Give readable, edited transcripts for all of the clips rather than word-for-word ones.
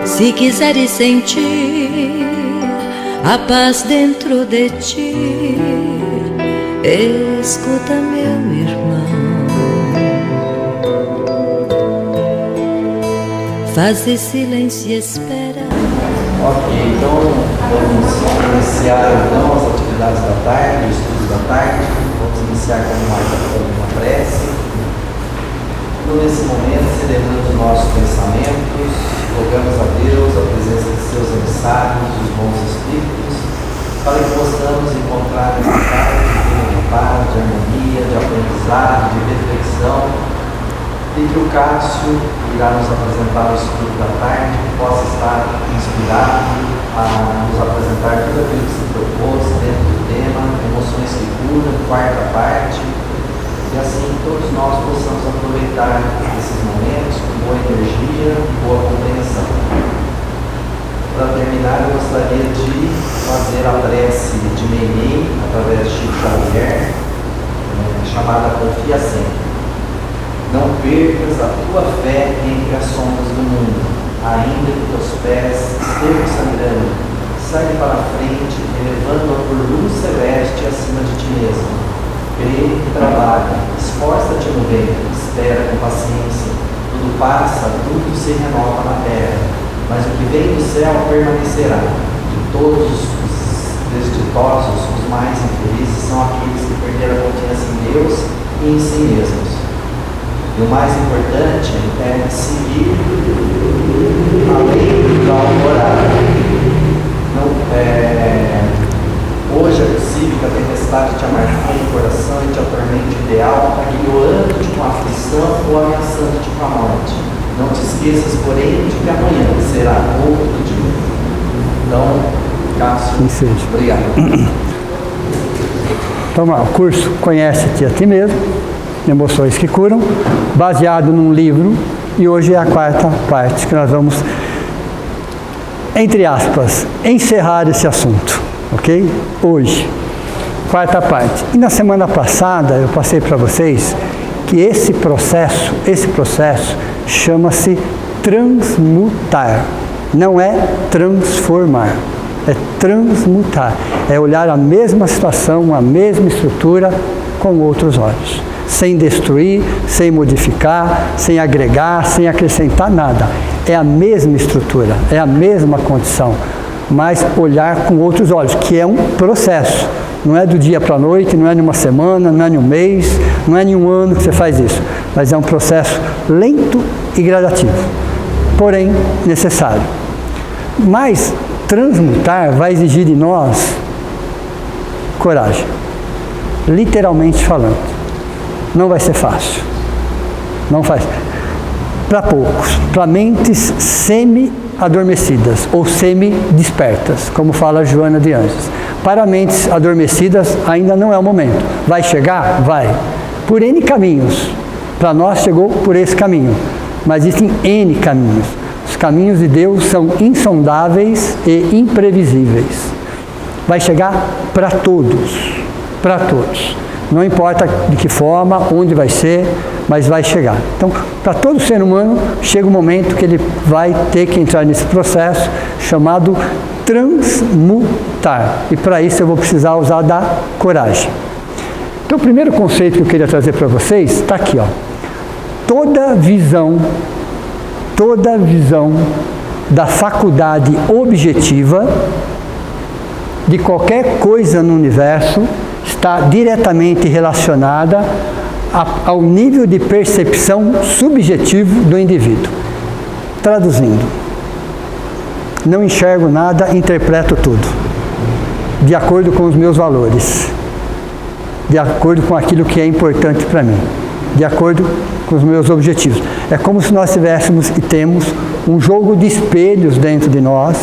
Se quiseres sentir a paz dentro de ti, escuta, meu irmão, faze silêncio e espera. Ok, então vamos iniciar então as atividades da tarde, o estudo da tarde. Vamos iniciar com uma prece. Nesse momento, celebrando os nossos pensamentos, rogamos a Deus a presença de seus emissários, os bons espíritos, para que possamos encontrar nessa tarde de paz, de harmonia, de aprendizado, de reflexão, e que o Cássio irá nos apresentar o estudo da tarde, que possa estar inspirado a nos apresentar tudo aquilo que se propôs dentro do tema, emoções que curam, quarta parte, e assim todos nós possamos aproveitar esses momentos com boa energia e boa compreensão. Para terminar, eu gostaria de fazer a prece de Meimei, através de Chico Xavier, chamada Confia Sempre. Não percas a tua fé entre as sombras do mundo, ainda que teus pés estejam sangrando. Sai para a frente, elevando-a por luz celeste acima de ti mesmo. Crê e trabalha, esforça-te no bem, espera com paciência. Tudo passa, tudo se renova na terra, mas o que vem do céu permanecerá. De todos os desditosos, os mais infelizes são aqueles que perderam a confiança em Deus e em si mesmos. E o mais importante é seguir a lei da alvorada. Hoje é possível que a tempestade te amargue o coração e te atormente o ideal, aguilhoando-te com a aflição ou ameaçando-te com a morte. Não te esqueças, porém, de que amanhã será outro dia. Então, Cássio, obrigado. Então, o curso Conhece-te a Ti Mesmo, Emoções que Curam, baseado num livro, e hoje é a quarta parte que nós vamos, entre aspas, encerrar esse assunto, ok? Hoje, quarta parte. E na semana passada eu passei para vocês que esse processo chama-se transmutar, não é transformar, é transmutar, é olhar a mesma situação, a mesma estrutura com outros olhos. Sem destruir, sem modificar, sem agregar, sem acrescentar nada. É a mesma estrutura, é a mesma condição, mas olhar com outros olhos, que é um processo. Não é do dia para a noite, não é em uma semana, não é em um mês, não é em um ano que você faz isso, mas é um processo lento e gradativo, porém necessário. Mas transmutar vai exigir de nós coragem, literalmente falando. Não vai ser fácil, não faz. Para poucos, para mentes semi-adormecidas ou semi-despertas, como fala Joana de Anjos. Para mentes adormecidas ainda não é o momento. Vai chegar? Vai. Por N caminhos. Para nós chegou por esse caminho, mas existem N caminhos. Os caminhos de Deus são insondáveis e imprevisíveis. Vai chegar para todos, para todos. Não importa de que forma, onde vai ser, mas vai chegar. Então, para todo ser humano, chega um momento que ele vai ter que entrar nesse processo chamado transmutar. E para isso eu vou precisar usar da coragem. Então, o primeiro conceito que eu queria trazer para vocês está aqui, ó. Toda visão da faculdade objetiva de qualquer coisa no universo está diretamente relacionada ao nível de percepção subjetivo do indivíduo. Traduzindo, não enxergo nada, interpreto tudo, de acordo com os meus valores, de acordo com aquilo que é importante para mim, de acordo com os meus objetivos. É como se nós tivéssemos e temos um jogo de espelhos dentro de nós,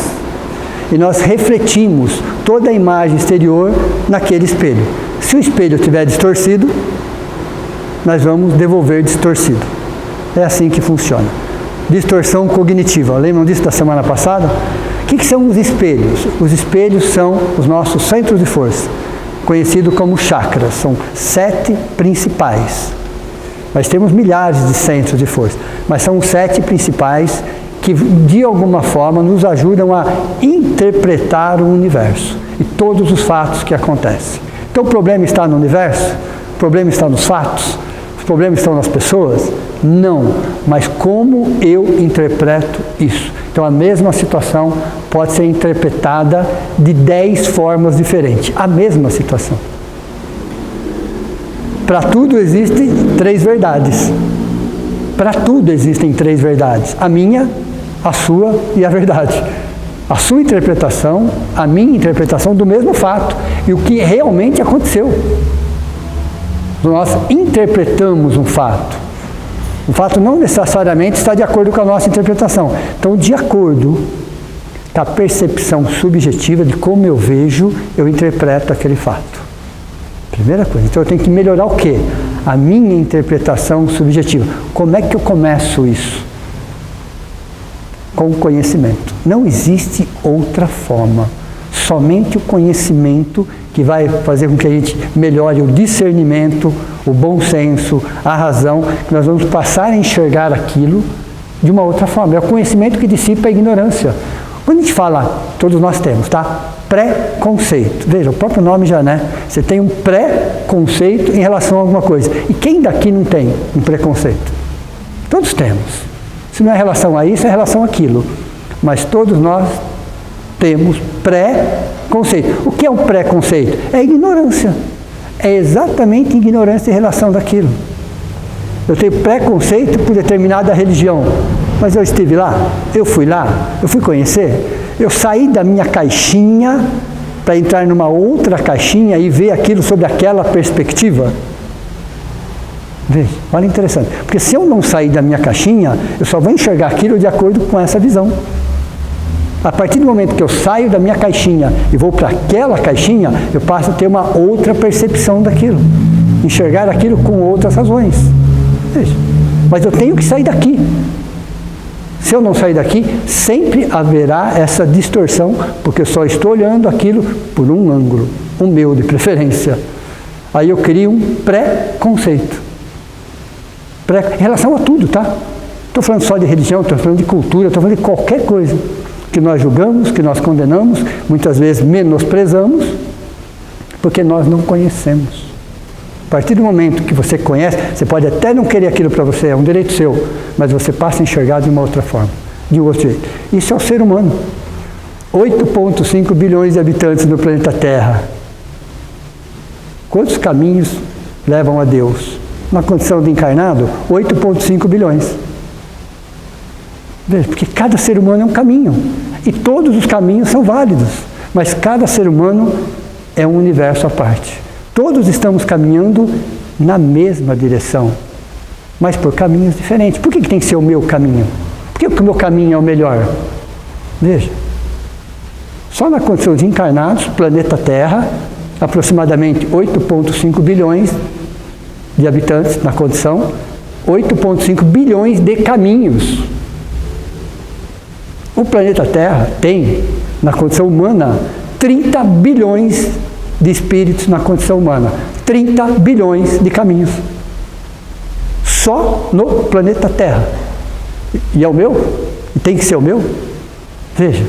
e nós refletimos toda a imagem exterior naquele espelho. Se o espelho estiver distorcido, nós vamos devolver distorcido. É assim que funciona. Distorção cognitiva. Lembram disso da semana passada? O que são os espelhos? Os espelhos são os nossos centros de força. conhecido como chakras. São 7 principais. Nós temos milhares de centros de força, mas são os 7 principais que, de alguma forma, nos ajudam a interpretar o universo e todos os fatos que acontecem. Então, o problema está no universo? O problema está nos fatos? Os problemas estão nas pessoas? Não, mas como eu interpreto isso? Então, a mesma situação pode ser interpretada de 10 formas diferentes. A mesma situação. Para tudo existem 3 verdades. Para tudo existem 3 verdades. A minha, a sua e a verdade. A sua interpretação, a minha interpretação do mesmo fato. E o que realmente aconteceu. Nós interpretamos um fato. O fato não necessariamente está de acordo com a nossa interpretação. Então, de acordo com a percepção subjetiva de como eu vejo, eu interpreto aquele fato. Primeira coisa. Então, eu tenho que melhorar o quê? A minha interpretação subjetiva. Como é que eu começo isso? Com o conhecimento. Não existe outra forma. Somente o conhecimento que vai fazer com que a gente melhore o discernimento, o bom senso, a razão, que nós vamos passar a enxergar aquilo de uma outra forma. É o conhecimento que dissipa a ignorância. Quando a gente fala, todos nós temos, tá? Pré-conceito. Veja, o próprio nome já, né? Você tem um pré-conceito em relação a alguma coisa. E quem daqui não tem um preconceito? Todos temos. Se não é relação a isso, é relação àquilo. Mas todos nós temos pré-conceito. O que é um pré-conceito? É ignorância. É exatamente ignorância em relação daquilo. Eu tenho preconceito por determinada religião, mas eu estive lá, eu fui conhecer, eu saí da minha caixinha para entrar numa outra caixinha e ver aquilo sob aquela perspectiva. Veja, olha interessante. Porque se eu não sair da minha caixinha, eu só vou enxergar aquilo de acordo com essa visão. A partir do momento que eu saio da minha caixinha e vou para aquela caixinha, eu passo a ter uma outra percepção daquilo. Enxergar aquilo com outras razões. Veja, mas eu tenho que sair daqui. Se eu não sair daqui, sempre haverá essa distorção, porque eu só estou olhando aquilo por um ângulo, o meu de preferência. Aí eu crio um pré-conceito. Em relação a tudo, tá? Estou falando só de religião, estou falando de cultura, estou falando de qualquer coisa que nós julgamos, que nós condenamos, muitas vezes menosprezamos, porque nós não conhecemos. A partir do momento que você conhece, você pode até não querer aquilo para você, é um direito seu, mas você passa a enxergar de uma outra forma, de um outro jeito. Isso é o ser humano. 8,5 bilhões de habitantes no planeta Terra. Quantos caminhos levam a Deus? Na condição de encarnado, 8,5 bilhões. Veja, porque cada ser humano é um caminho. E todos os caminhos são válidos. Mas cada ser humano é um universo à parte. Todos estamos caminhando na mesma direção, mas por caminhos diferentes. Por que tem que ser o meu caminho? Por que o meu caminho é o melhor? Veja, só na condição de encarnados, planeta Terra, aproximadamente 8,5 bilhões de habitantes na condição, 8,5 bilhões de caminhos. O planeta Terra tem, na condição humana, 30 bilhões de espíritos na condição humana. 30 bilhões de caminhos. Só no planeta Terra. E é o meu? E tem que ser o meu? Veja.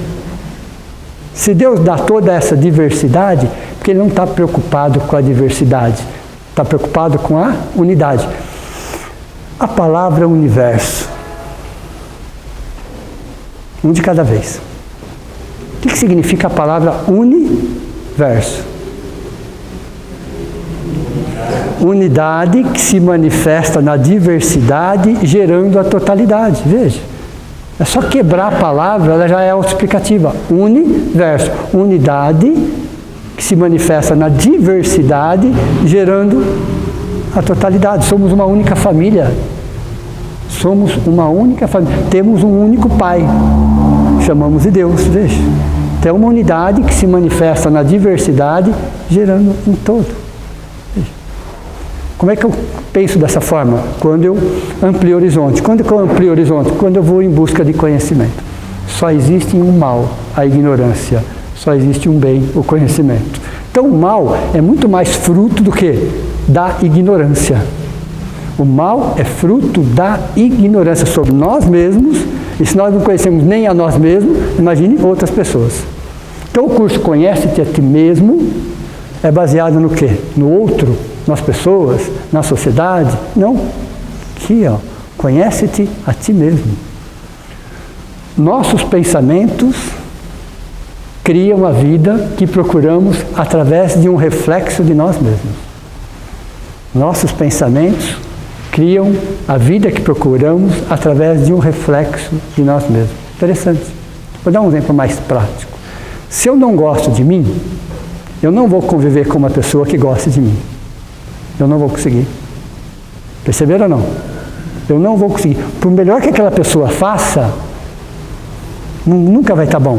Se Deus dá toda essa diversidade, porque Ele não está preocupado com a diversidade. Está preocupado com a unidade. A palavra universo. Um de cada vez. O que significa a palavra universo? Unidade que se manifesta na diversidade, gerando a totalidade. Veja. É só quebrar a palavra, ela já é autoexplicativa. Universo. Unidade que se manifesta na diversidade, gerando a totalidade. Somos uma única família. Somos uma única família. Temos um único Pai. Chamamos de Deus, veja. Então é uma unidade que se manifesta na diversidade, gerando um todo. Veja. Como é que eu penso dessa forma? Quando eu amplio o horizonte. Quando eu amplio o horizonte? Quando eu vou em busca de conhecimento. Só existe um mal, a ignorância. Só existe um bem, o conhecimento. Então o mal é muito mais fruto do que? Da ignorância. O mal é fruto da ignorância sobre nós mesmos, e se nós não conhecemos nem a nós mesmos, imagine outras pessoas. Então o curso Conhece-te a ti mesmo é baseado no quê? No outro, nas pessoas, na sociedade? Não. Aqui, ó, conhece-te a ti mesmo. Nossos pensamentos criam a vida que procuramos através de um reflexo de nós mesmos. Nossos pensamentos criam a vida que procuramos através de um reflexo de nós mesmos. Interessante. Vou dar um exemplo mais prático. Se eu não gosto de mim, eu não vou conviver com uma pessoa que goste de mim. Eu não vou conseguir. Perceberam ou não? Eu não vou conseguir. Por melhor que aquela pessoa faça, nunca vai estar bom.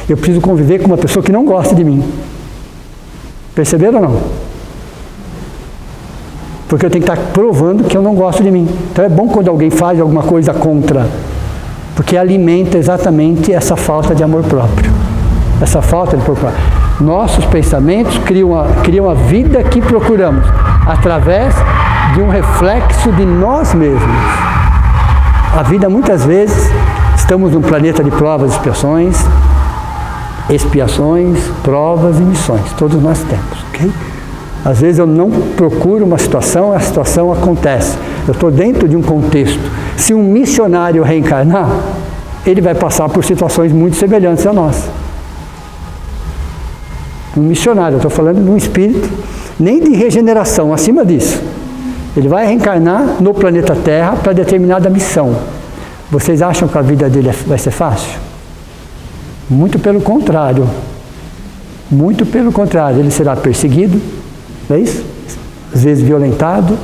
Eu preciso conviver com uma pessoa que não gosta de mim. Perceberam ou não? Porque eu tenho que estar provando que eu não gosto de mim. Então é bom quando alguém faz alguma coisa contra, porque alimenta exatamente essa falta de amor próprio. Essa falta de amor próprio. Nossos pensamentos criam a vida que procuramos através de um reflexo de nós mesmos. A vida, muitas vezes, estamos num planeta de provas e expiações, provas e missões. Todos nós temos, ok? Às vezes eu não procuro uma situação, a situação acontece. Eu estou dentro de um contexto. Se um missionário reencarnar, ele vai passar por situações muito semelhantes a nós. Um missionário, eu estou falando de um espírito, nem de regeneração, acima disso. Ele vai reencarnar no planeta Terra para determinada missão. Vocês acham que a vida dele vai ser fácil? Muito pelo contrário. Muito pelo contrário. Ele será perseguido, não é isso? Às vezes violentado,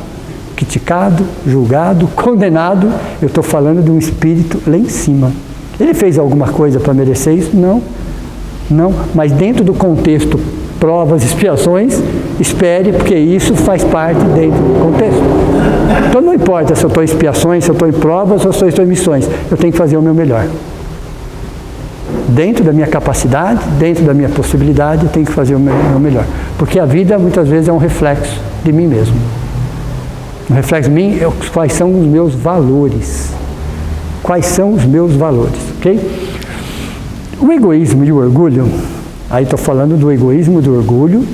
criticado, julgado, condenado. Eu estou falando de um espírito lá em cima. Ele fez alguma coisa para merecer isso? Não. Não, mas dentro do contexto provas, expiações, espere, porque isso faz parte dentro do contexto. Então não importa se eu estou em expiações, se eu estou em provas ou se eu estou em missões, eu tenho que fazer o meu melhor. Dentro da minha capacidade, dentro da minha possibilidade, eu tenho que fazer o meu melhor. Porque a vida muitas vezes é um reflexo de mim mesmo. Um reflexo de mim, quais são os meus valores. Quais são os meus valores, ok? O egoísmo e o orgulho, aí estou falando do egoísmo e do orgulho,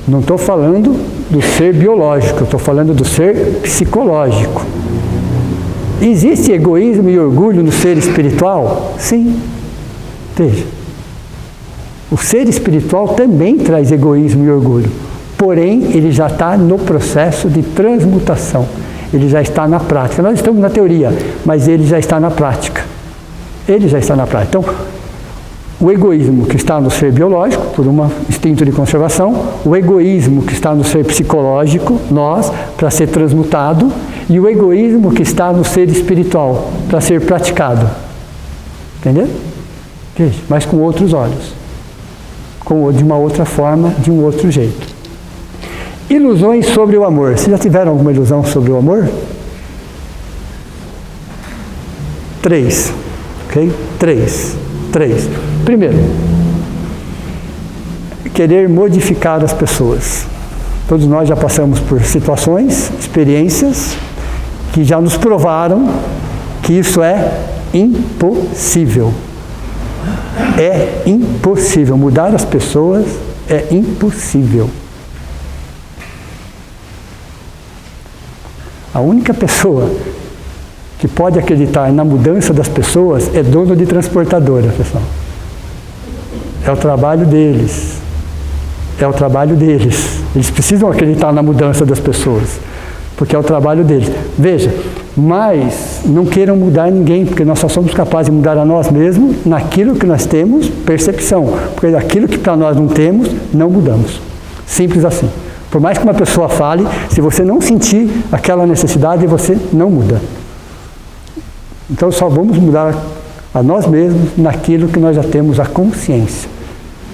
não estou falando do ser biológico, estou falando do ser psicológico. Existe egoísmo e orgulho no ser espiritual? Sim. Veja, o ser espiritual também traz egoísmo e orgulho, porém ele já está no processo de transmutação, ele já está na prática. Nós estamos na teoria, mas ele já está na prática. Ele já está na prática. Então, o egoísmo que está no ser biológico, por um instinto de conservação, o egoísmo que está no ser psicológico, nós, para ser transmutado, e o egoísmo que está no ser espiritual, para ser praticado. Entendeu? Veja, mas com outros olhos. De uma outra forma, de um outro jeito. Ilusões sobre o amor. Vocês já tiveram alguma ilusão sobre o amor? 3. Ok? 3. Primeiro, querer modificar as pessoas. Todos nós já passamos por situações, experiências, que já nos provaram que isso é impossível. É impossível. Mudar as pessoas é impossível. A única pessoa que pode acreditar na mudança das pessoas é dono de transportadora, pessoal. É o trabalho deles. É o trabalho deles. Eles precisam acreditar na mudança das pessoas, porque é o trabalho deles. Veja, mas não queiram mudar ninguém, porque nós só somos capazes de mudar a nós mesmos naquilo que nós temos percepção, porque aquilo que para nós não temos, não mudamos. Simples assim. Por mais que uma pessoa fale, se você não sentir aquela necessidade, você não muda. Então só vamos mudar a nós mesmos naquilo que nós já temos a consciência.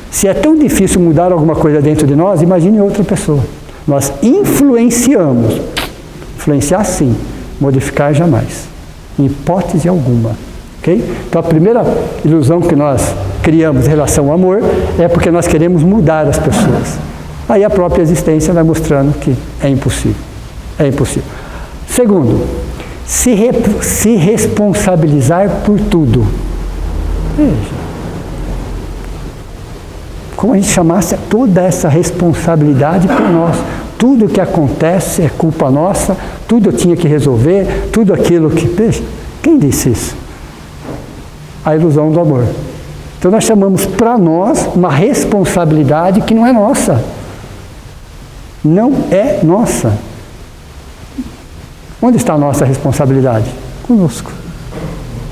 Se é tão difícil mudar alguma coisa dentro de nós, imagine outra pessoa. Nós influenciamos. Influenciar sim, modificar jamais. Em hipótese alguma. Okay? Então a primeira ilusão que nós criamos em relação ao amor é porque nós queremos mudar as pessoas. Aí a própria existência vai mostrando que é impossível. É impossível. Segundo, se responsabilizar por tudo. Veja. Como a gente chamasse toda essa responsabilidade por nós. Tudo que acontece é culpa nossa, tudo eu tinha que resolver, tudo aquilo que... Veja, quem disse isso? A ilusão do amor. Então nós chamamos para nós uma responsabilidade que não é nossa. Não é nossa. Onde está a nossa responsabilidade? Conosco.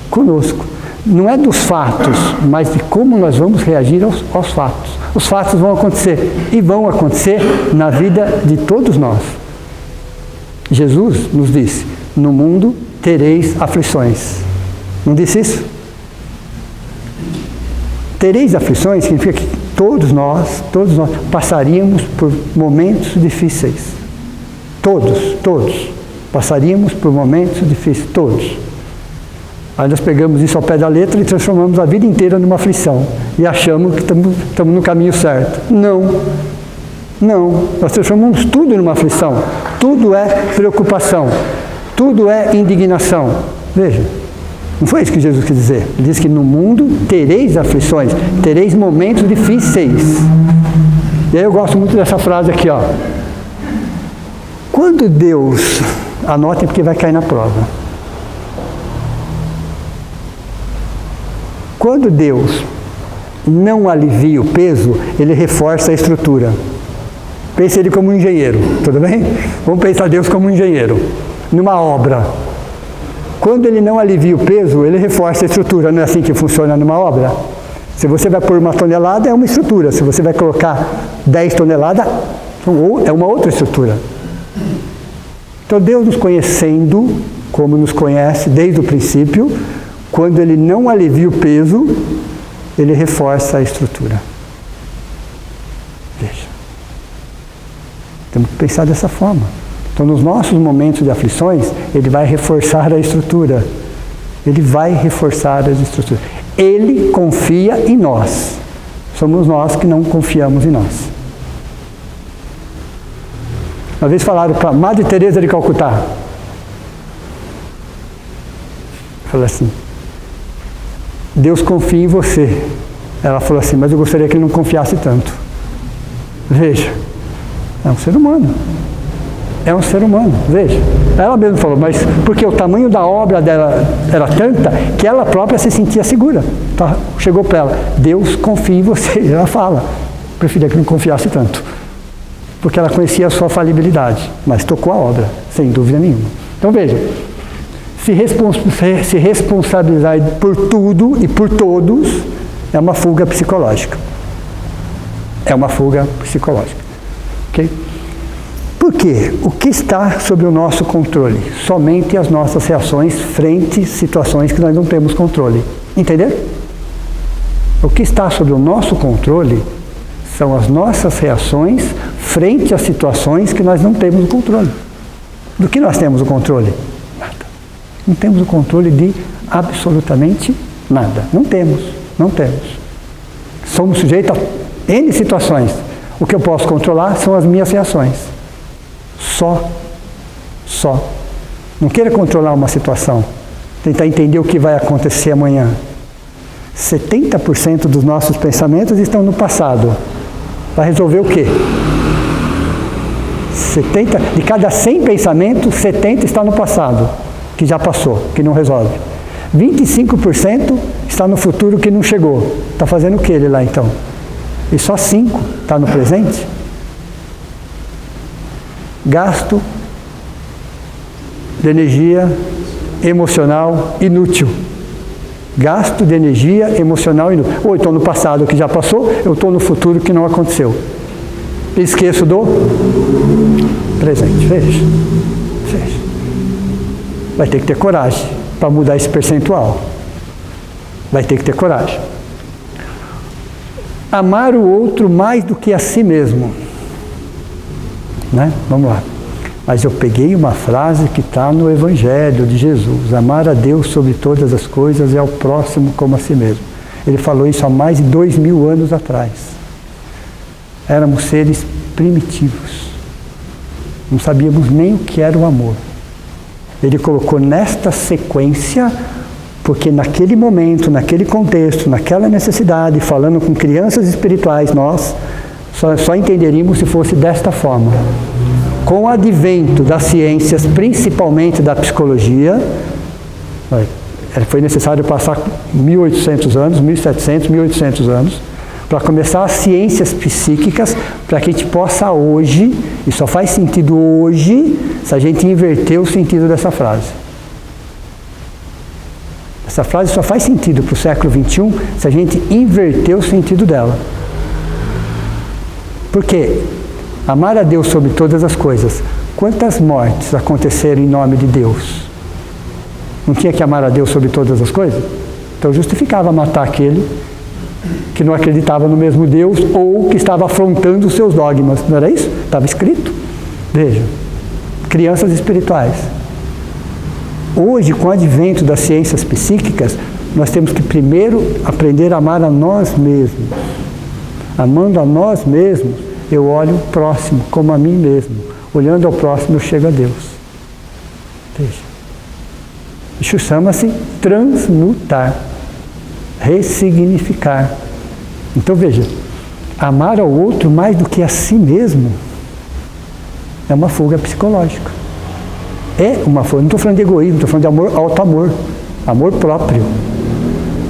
Conosco. Não é dos fatos, mas de como nós vamos reagir aos fatos. Os fatos vão acontecer e vão acontecer na vida de todos nós. Jesus nos disse, no mundo tereis aflições. Não disse isso? Tereis aflições significa que todos nós passaríamos por momentos difíceis. Todos passaríamos por momentos difíceis, todos. Aí nós pegamos isso ao pé da letra e transformamos a vida inteira numa aflição. E achamos que estamos no caminho certo. Não. Nós transformamos tudo numa aflição. Tudo é preocupação. Tudo é indignação. Veja, não foi isso que Jesus quis dizer. Ele disse que no mundo tereis aflições, tereis momentos difíceis. E aí eu gosto muito dessa frase aqui, ó. Quando Deus, anotem porque vai cair na prova. Quando Deus não alivia o peso, Ele reforça a estrutura. Pense Ele como um engenheiro, tudo bem? Vamos pensar Deus como um engenheiro, numa obra. Quando Ele não alivia o peso, Ele reforça a estrutura. Não é assim que funciona numa obra? Se você vai pôr 1 tonelada, é uma estrutura. Se você vai colocar 10 toneladas, é uma outra estrutura. Então Deus nos conhecendo, como nos conhece desde o princípio, quando Ele não alivia o peso, Ele reforça a estrutura. Veja. Temos que pensar dessa forma. Então, nos nossos momentos de aflições, Ele vai reforçar a estrutura. Ele vai reforçar as estruturas. Ele confia em nós. Somos nós que não confiamos em nós. Uma vez falaram para a Madre Teresa de Calcutá. Falou assim, Deus confia em você. Ela falou assim, mas eu gostaria que Ele não confiasse tanto. Veja, é um ser humano. É um ser humano, veja. Ela mesma falou, mas porque o tamanho da obra dela era tanta que ela própria se sentia segura. Então, chegou para ela, Deus confia em você. E ela fala, preferia que não confiasse tanto. Porque ela conhecia a sua falibilidade, mas tocou a obra, sem dúvida nenhuma. Então veja, se responsabilizar por tudo e por todos é uma fuga psicológica. É uma fuga psicológica. Ok? Por quê? O que está sob o nosso controle? Somente as nossas reações frente a situações que nós não temos controle. Entendeu? O que está sob o nosso controle são as nossas reações frente a situações que nós não temos o controle. Do que nós temos o controle? Nada. Não temos o controle de absolutamente nada. Não temos. Somos sujeitos a N situações. O que eu posso controlar são as minhas reações. Só. Não queira controlar uma situação. Tentar entender o que vai acontecer amanhã. 70% dos nossos pensamentos estão no passado. Vai resolver o quê? De cada 100 pensamentos, 70 está no passado, que já passou, que não resolve. 25% está no futuro que não chegou. Está fazendo o que ele lá então? E só 5 está no presente? Gasto de energia emocional inútil. Gasto de energia emocional inútil. Ou estou no passado que já passou, eu estou no futuro que não aconteceu. Esqueço do presente. Veja. Vai ter que ter coragem para mudar esse percentual. Vai ter que ter coragem. Amar o outro mais do que a si mesmo. Né? Vamos lá. Mas eu peguei uma frase que está no Evangelho de Jesus. Amar a Deus sobre todas as coisas e ao próximo como a si mesmo. Ele falou isso há mais de 2000 anos atrás. Éramos seres primitivos. Não sabíamos nem o que era o amor. Ele colocou nesta sequência, porque naquele momento, naquele contexto, naquela necessidade, falando com crianças espirituais, nós só entenderíamos se fosse desta forma. Com o advento das ciências, principalmente da psicologia, foi necessário passar 1800 anos, 1700, 1800 anos, para começar as ciências psíquicas, para que a gente possa hoje, e só faz sentido hoje, se a gente inverter o sentido dessa frase. Essa frase só faz sentido para o século XXI se a gente inverter o sentido dela. Por quê? Amar a Deus sobre todas as coisas. Quantas mortes aconteceram em nome de Deus? Não tinha que amar a Deus sobre todas as coisas? Então justificava matar aquele que não acreditava no mesmo Deus ou que estava afrontando os seus dogmas. Não era isso? Estava escrito. Veja, crianças espirituais. Hoje, com o advento das ciências psíquicas, nós temos que primeiro aprender a amar a nós mesmos. Amando a nós mesmos, eu olho o próximo como a mim mesmo. Olhando ao próximo, eu chego a Deus. Veja. Isso chama-se transmutar, ressignificar. Então veja, amar ao outro mais do que a si mesmo é uma fuga psicológica. É uma fuga, não estou falando de egoísmo, estou falando de amor, auto-amor, amor próprio,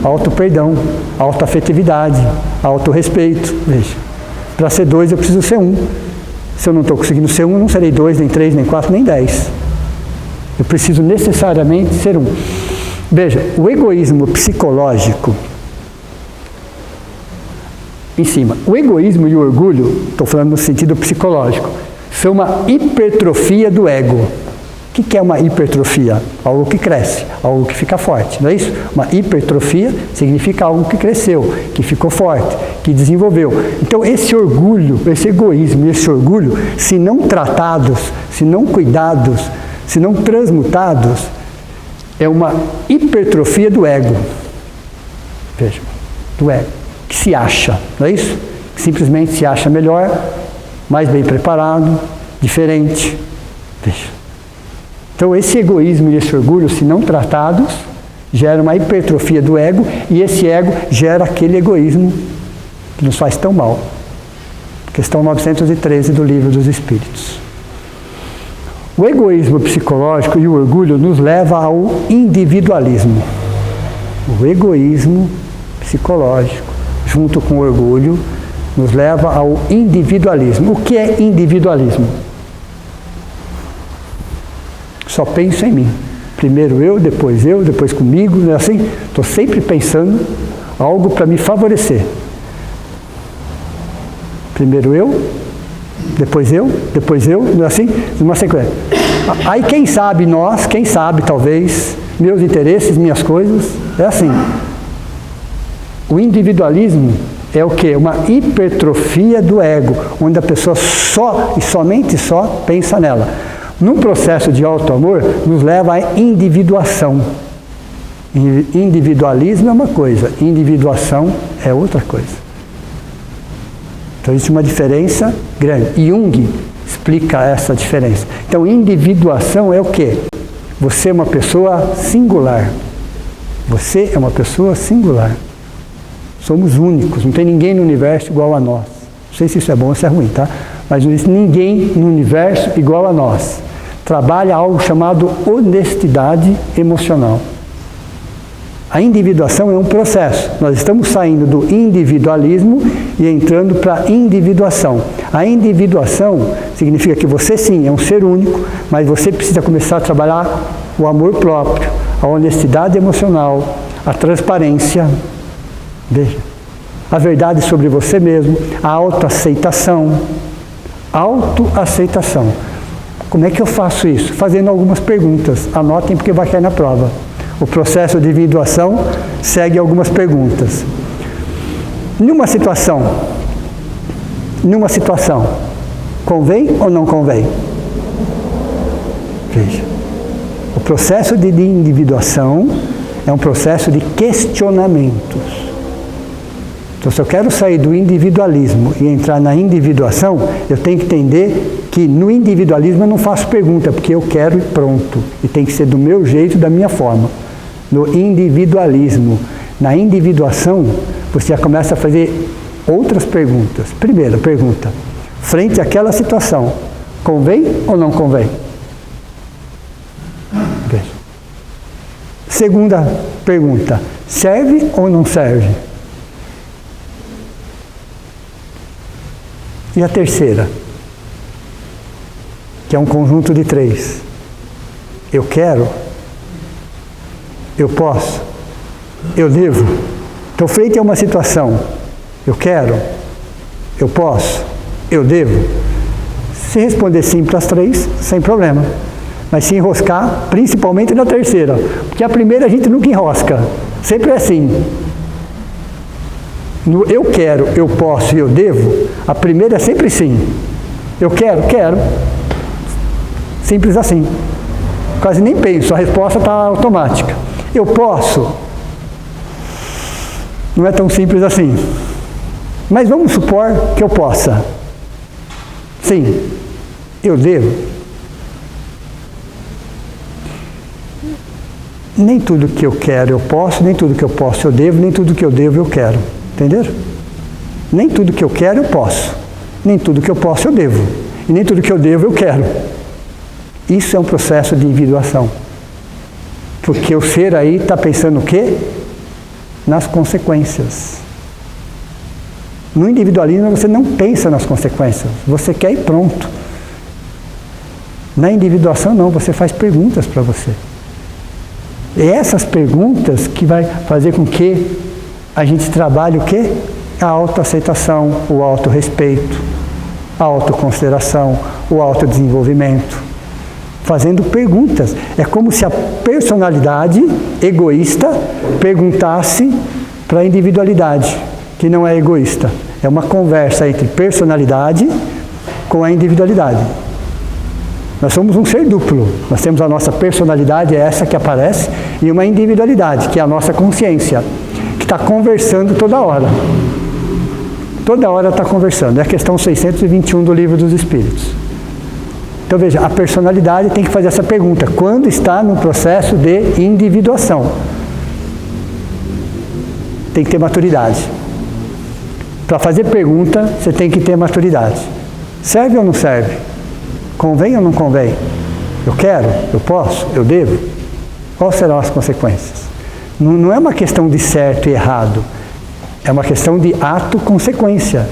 auto-perdão, auto-afetividade, auto-respeito. Veja, para ser 2 eu preciso ser 1. Se eu não estou conseguindo ser 1, eu não serei 2, nem 3, nem 4, nem 10. Eu preciso necessariamente ser 1. Veja, o egoísmo psicológico, em cima, o egoísmo e o orgulho, estou falando no sentido psicológico, são uma hipertrofia do ego. O que é uma hipertrofia? Algo que cresce, algo que fica forte, não é isso? Uma hipertrofia significa algo que cresceu, que ficou forte, que desenvolveu. Então esse orgulho, esse egoísmo e esse orgulho, se não tratados, se não cuidados, se não transmutados, é uma hipertrofia do ego. Veja, do ego, que se acha, não é isso? Que simplesmente se acha melhor, mais bem preparado, diferente. Veja. Então esse egoísmo e esse orgulho, se não tratados, gera uma hipertrofia do ego, e esse ego gera aquele egoísmo que nos faz tão mal. Questão 913 do Livro dos Espíritos. O egoísmo psicológico e o orgulho nos leva ao individualismo. O egoísmo psicológico, junto com o orgulho, nos leva ao individualismo. O que é individualismo? Só penso em mim. Primeiro eu, depois comigo, não é assim? Estou sempre pensando algo para me favorecer. Primeiro eu, depois eu, não é assim? Uma sequência. Aí quem sabe talvez, meus interesses, minhas coisas, é assim. O individualismo é o quê? Uma hipertrofia do ego, onde a pessoa só e somente só pensa nela. Num processo de auto-amor, nos leva à individuação. Individualismo é uma coisa, individuação é outra coisa. Então existe uma diferença grande. Jung explica essa diferença. Então individuação é o quê? Você é uma pessoa singular. Você é uma pessoa singular. Somos únicos, não tem ninguém no universo igual a nós. Não sei se isso é bom ou se é ruim, tá? Mas não existe ninguém no universo igual a nós. Trabalha algo chamado honestidade emocional. A individuação é um processo. Nós estamos saindo do individualismo e entrando para a individuação. A individuação significa que você sim é um ser único, mas você precisa começar a trabalhar o amor próprio, a honestidade emocional, a transparência, veja, a verdade sobre você mesmo, a autoaceitação. Autoaceitação. Como é que eu faço isso? Fazendo algumas perguntas. Anotem porque vai cair na prova. O processo de individuação segue algumas perguntas. Numa situação, convém ou não convém? Veja. O processo de individuação é um processo de questionamentos. Então, se eu quero sair do individualismo e entrar na individuação, eu tenho que entender que no individualismo eu não faço pergunta, porque eu quero e pronto. E tem que ser do meu jeito, da minha forma. No individualismo, na individuação, você já começa a fazer outras perguntas. Primeira pergunta, frente àquela situação, convém ou não convém? Veja. Segunda pergunta, serve ou não serve? E a terceira, que é um conjunto de 3. Eu quero, eu posso, eu devo. Então, frente a uma situação, eu quero, eu posso, eu devo. Se responder sim para as 3, sem problema. Mas se enroscar, principalmente na terceira. Porque a primeira a gente nunca enrosca. Sempre é assim. No eu quero, eu posso e eu devo, a primeira é sempre sim. Eu quero, quero. Simples assim. Quase nem penso, a resposta está automática. Eu posso. Não é tão simples assim. Mas vamos supor que eu possa. Sim. Eu devo. Nem tudo que eu quero eu posso, nem tudo que eu posso eu devo, nem tudo que eu devo eu quero. Entenderam? Nem tudo que eu quero eu posso, nem tudo que eu posso eu devo, e nem tudo que eu devo eu quero. Isso é um processo de individuação. Porque o ser aí está pensando o quê? Nas consequências. No individualismo você não pensa nas consequências, você quer e pronto. Na individuação não, você faz perguntas para você. E essas perguntas que vai fazer com que a gente trabalhe o quê? A autoaceitação, o autorrespeito, a autoconsideração, o autodesenvolvimento. Fazendo perguntas. É como se a personalidade egoísta perguntasse para a individualidade, que não é egoísta. É uma conversa entre personalidade com a individualidade. Nós somos um ser duplo. Nós temos a nossa personalidade, é essa que aparece, e uma individualidade, que é a nossa consciência, que está conversando toda hora. Toda hora está conversando. É a questão 621 do Livro dos Espíritos. Então veja, a personalidade tem que fazer essa pergunta. Quando está no processo de individuação? Tem que ter maturidade. Para fazer pergunta, você tem que ter maturidade. Serve ou não serve? Convém ou não convém? Eu quero? Eu posso? Eu devo? Quais serão as consequências? Não é uma questão de certo e errado. É uma questão de ato-consequência.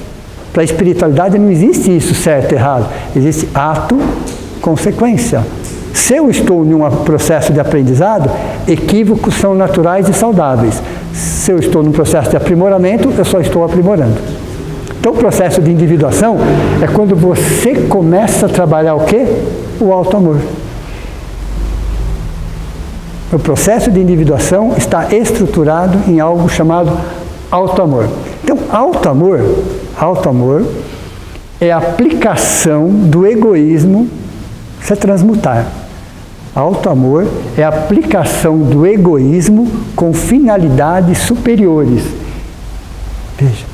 Para a espiritualidade não existe isso, certo e errado. Existe ato-consequência. Se eu estou em um processo de aprendizado, equívocos são naturais e saudáveis. Se eu estou num processo de aprimoramento, eu só estou aprimorando. Então, o processo de individuação é quando você começa a trabalhar o quê? O auto-amor. O processo de individuação está estruturado em algo chamado auto-amor. Então, auto-amor é a aplicação do egoísmo, isso é transmutar. Auto-amor é a aplicação do egoísmo com finalidades superiores. Veja.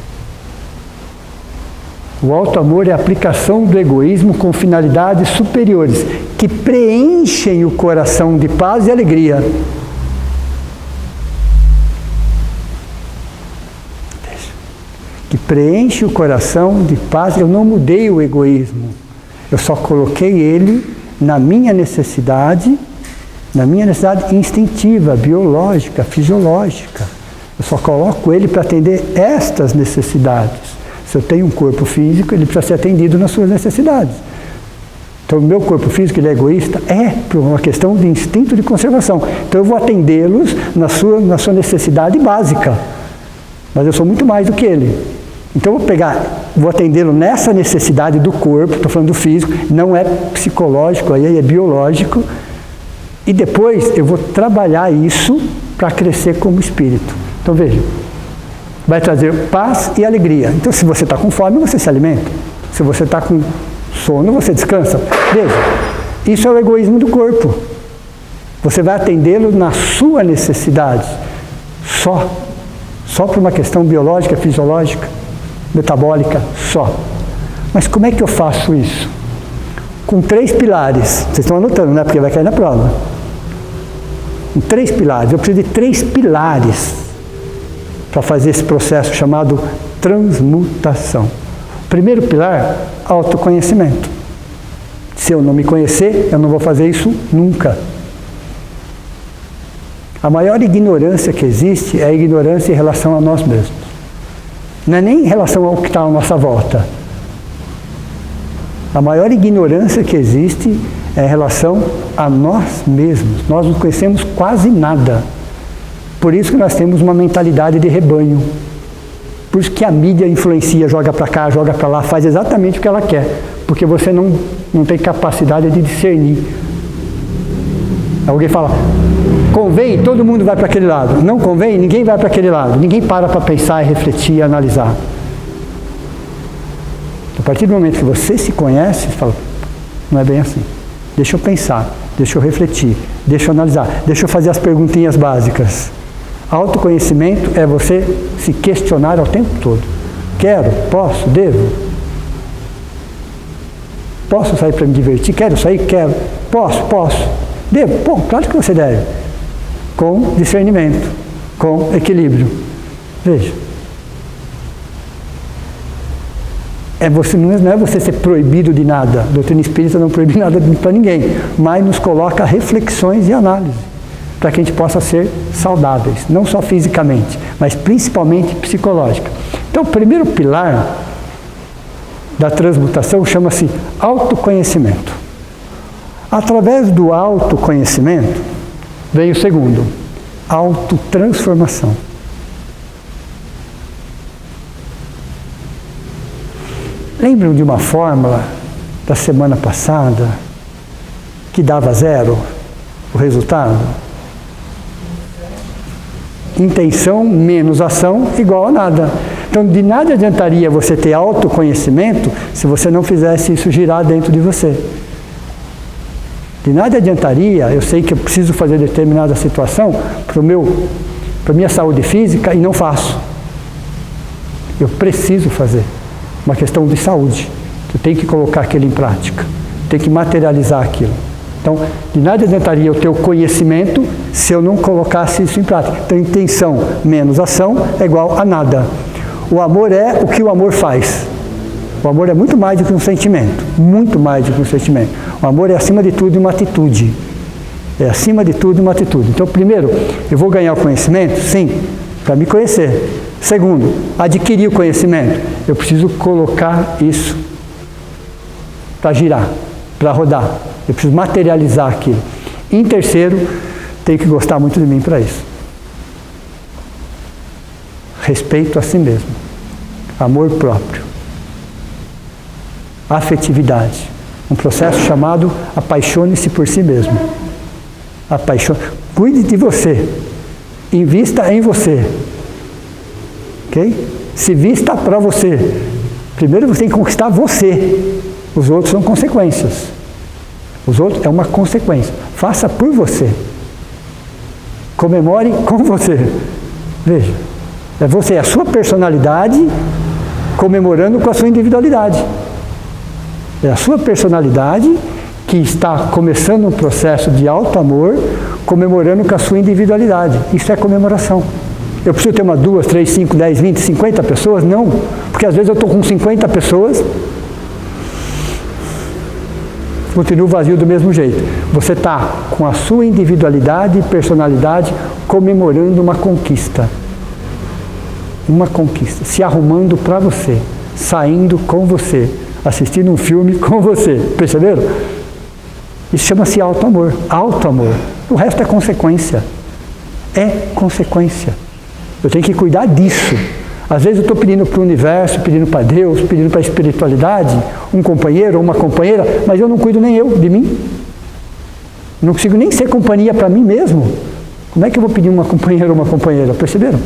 O auto-amor é a aplicação do egoísmo com finalidades superiores, que preenchem o coração de paz e alegria. Que preenche o coração de paz. Eu não mudei o egoísmo, eu só coloquei ele na minha necessidade instintiva, biológica, fisiológica. Eu só coloco ele para atender estas necessidades. Se eu tenho um corpo físico, ele precisa ser atendido nas suas necessidades. Então, o meu corpo físico, ele é egoísta? É, por uma questão de instinto de conservação. Então, eu vou atendê-los na sua necessidade básica. Mas eu sou muito mais do que ele. Então, vou atendê-lo nessa necessidade do corpo, estou falando do físico, não é psicológico, aí é biológico. E depois, eu vou trabalhar isso para crescer como espírito. Então, veja. Vai trazer paz e alegria. Então, se você está com fome, você se alimenta. Se você está com sono, você descansa. Veja, isso é o egoísmo do corpo. Você vai atendê-lo na sua necessidade. Só. Só por uma questão biológica, fisiológica, metabólica, só. Mas como é que eu faço isso? Com 3 pilares. Vocês estão anotando, né? Porque vai cair na prova. Com 3 pilares. Eu preciso de 3 pilares para fazer esse processo chamado transmutação. O primeiro pilar, autoconhecimento. Se eu não me conhecer, eu não vou fazer isso nunca. A maior ignorância que existe é a ignorância em relação a nós mesmos. Não é nem em relação ao que está à nossa volta. A maior ignorância que existe é em relação a nós mesmos. Nós não conhecemos quase nada. Por isso que nós temos uma mentalidade de rebanho. Por isso que a mídia influencia, joga para cá, joga para lá, faz exatamente o que ela quer. Porque você não tem capacidade de discernir. Alguém fala, convém, todo mundo vai para aquele lado. Não convém, ninguém vai para aquele lado. Ninguém para pensar, refletir e analisar. A partir do momento que você se conhece, você fala, não é bem assim. Deixa eu pensar, deixa eu refletir, deixa eu analisar, deixa eu fazer as perguntinhas básicas. Autoconhecimento é você se questionar ao tempo todo. Quero, posso, devo? Posso sair para me divertir? Quero sair? Quero. Posso. Devo? Bom, claro que você deve. Com discernimento, com equilíbrio. Veja. Não é você ser proibido de nada. A doutrina espírita não proíbe nada para ninguém, mas nos coloca reflexões e análise, para que a gente possa ser saudáveis, não só fisicamente, mas principalmente psicológica. Então, o primeiro pilar da transmutação chama-se autoconhecimento. Através do autoconhecimento, vem o segundo, autotransformação. Lembram de uma fórmula da semana passada que dava 0 o resultado? Intenção menos ação igual a nada. Então, de nada adiantaria você ter autoconhecimento se você não fizesse isso girar dentro de você. De nada adiantaria, eu sei que eu preciso fazer determinada situação para a minha saúde física e não faço. Eu preciso fazer. Uma questão de saúde. Eu tenho que colocar aquilo em prática. Tenho que materializar aquilo. Então, de nada adiantaria eu ter o conhecimento se eu não colocasse isso em prática. Então, intenção menos ação é igual a nada. O amor é o que o amor faz. O amor é muito mais do que um sentimento. Muito mais do que um sentimento. O amor é, acima de tudo, uma atitude. É, acima de tudo, uma atitude. Então, primeiro, eu vou ganhar o conhecimento? Sim, para me conhecer. Segundo, adquirir o conhecimento. Eu preciso colocar isso para girar, para rodar. Eu preciso materializar aquilo. Em terceiro, tenho que gostar muito de mim para isso. Respeito a si mesmo. Amor próprio. Afetividade. Um processo chamado apaixone-se por si mesmo. Cuide de você. Invista em você. Ok? Se vista para você. Primeiro você tem que conquistar você. Os outros são consequências. Os outros é uma consequência. Faça por você. Comemore com você. Veja. É você, é a sua personalidade comemorando com a sua individualidade. É a sua personalidade que está começando um processo de alto amor, comemorando com a sua individualidade. Isso é comemoração. Eu preciso ter 2, 3, 5, 10, 20, 50 pessoas? Não. Porque às vezes eu estou com 50 pessoas, continuo vazio do mesmo jeito. Você está com a sua individualidade e personalidade comemorando uma conquista. Uma conquista. Se arrumando para você. Saindo com você. Assistindo um filme com você. Perceberam? Isso chama-se auto-amor. Auto-amor. O resto é consequência. É consequência. Eu tenho que cuidar disso. Às vezes eu estou pedindo para o universo, pedindo para Deus, pedindo para a espiritualidade, um companheiro ou uma companheira, mas eu não cuido nem eu de mim. Não consigo nem ser companhia para mim mesmo. Como é que eu vou pedir uma companheira ou uma companheira? Perceberam?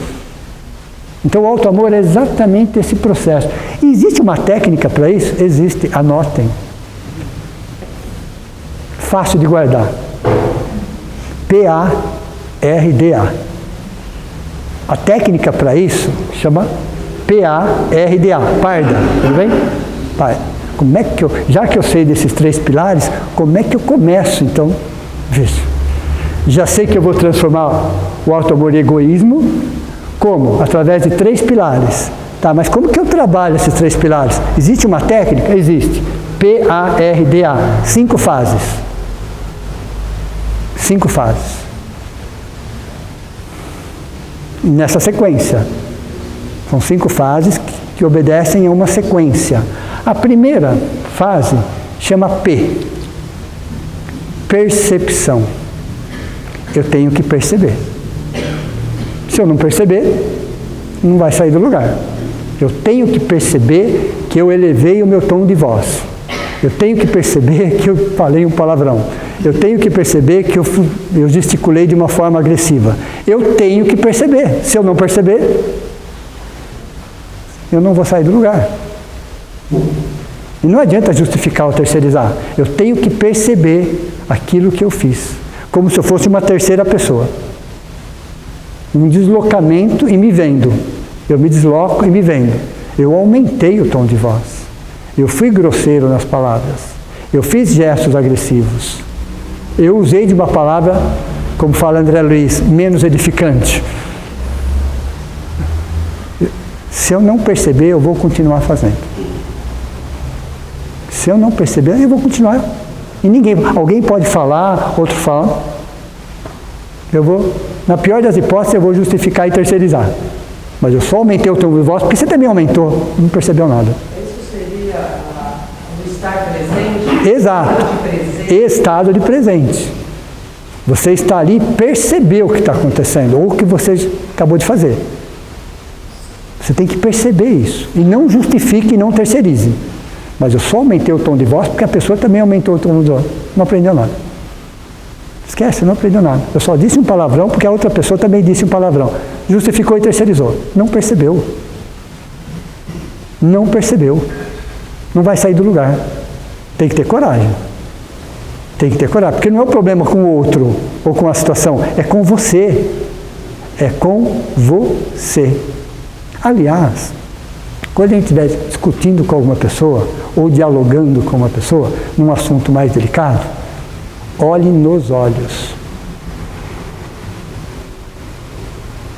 Então o auto-amor é exatamente esse processo. E existe uma técnica para isso? Existe. Anotem. Fácil de guardar. PARDA. A técnica para isso chama PARDA, parda, tudo bem? Parda. Como é que já que eu sei desses 3 pilares, como é que eu começo então? Veja. Já sei que eu vou transformar o auto-amor em egoísmo, como? Através de 3 pilares. Tá, mas como que eu trabalho esses 3 pilares? Existe uma técnica? Existe. PARDA, 5 fases. 5 fases. Nessa sequência. São 5 fases que obedecem a uma sequência. A primeira fase chama P. Percepção. Eu tenho que perceber. Se eu não perceber, não vai sair do lugar. Eu tenho que perceber que eu elevei o meu tom de voz. Eu tenho que perceber que eu falei um palavrão. Eu tenho que perceber que eu gesticulei de uma forma agressiva. Eu tenho que perceber. Se eu não perceber, eu não vou sair do lugar. E não adianta justificar ou terceirizar. Eu tenho que perceber aquilo que eu fiz, como se eu fosse uma terceira pessoa. Um deslocamento e me vendo. Eu me desloco e me vendo. Eu aumentei o tom de voz. Eu fui grosseiro nas palavras. Eu fiz gestos agressivos. Eu usei de uma palavra, como fala André Luiz, menos edificante. Se eu não perceber, eu vou continuar fazendo. Se eu não perceber, eu vou continuar. E alguém pode falar, outro fala. Eu vou, na pior das hipóteses, eu vou justificar e terceirizar. Mas eu só aumentei o tom de voz, porque você também aumentou, não percebeu nada. Isso seria o estar presente? Exato. Estado de presente. Você está ali e percebeu o que está acontecendo, ou o que você acabou de fazer. Você tem que perceber isso. E não justifique e não terceirize. Mas eu só aumentei o tom de voz porque a pessoa também aumentou o tom de voz. Não aprendeu nada. Esquece, não aprendeu nada. Eu só disse um palavrão porque a outra pessoa também disse um palavrão. Justificou e terceirizou. Não percebeu. Não percebeu. Não vai sair do lugar. Tem que ter coragem. Tem que ter coragem. Porque não é o problema com o outro ou com a situação. É com você. É com você. Aliás, quando a gente estiver discutindo com alguma pessoa ou dialogando com uma pessoa num assunto mais delicado, olhe nos olhos.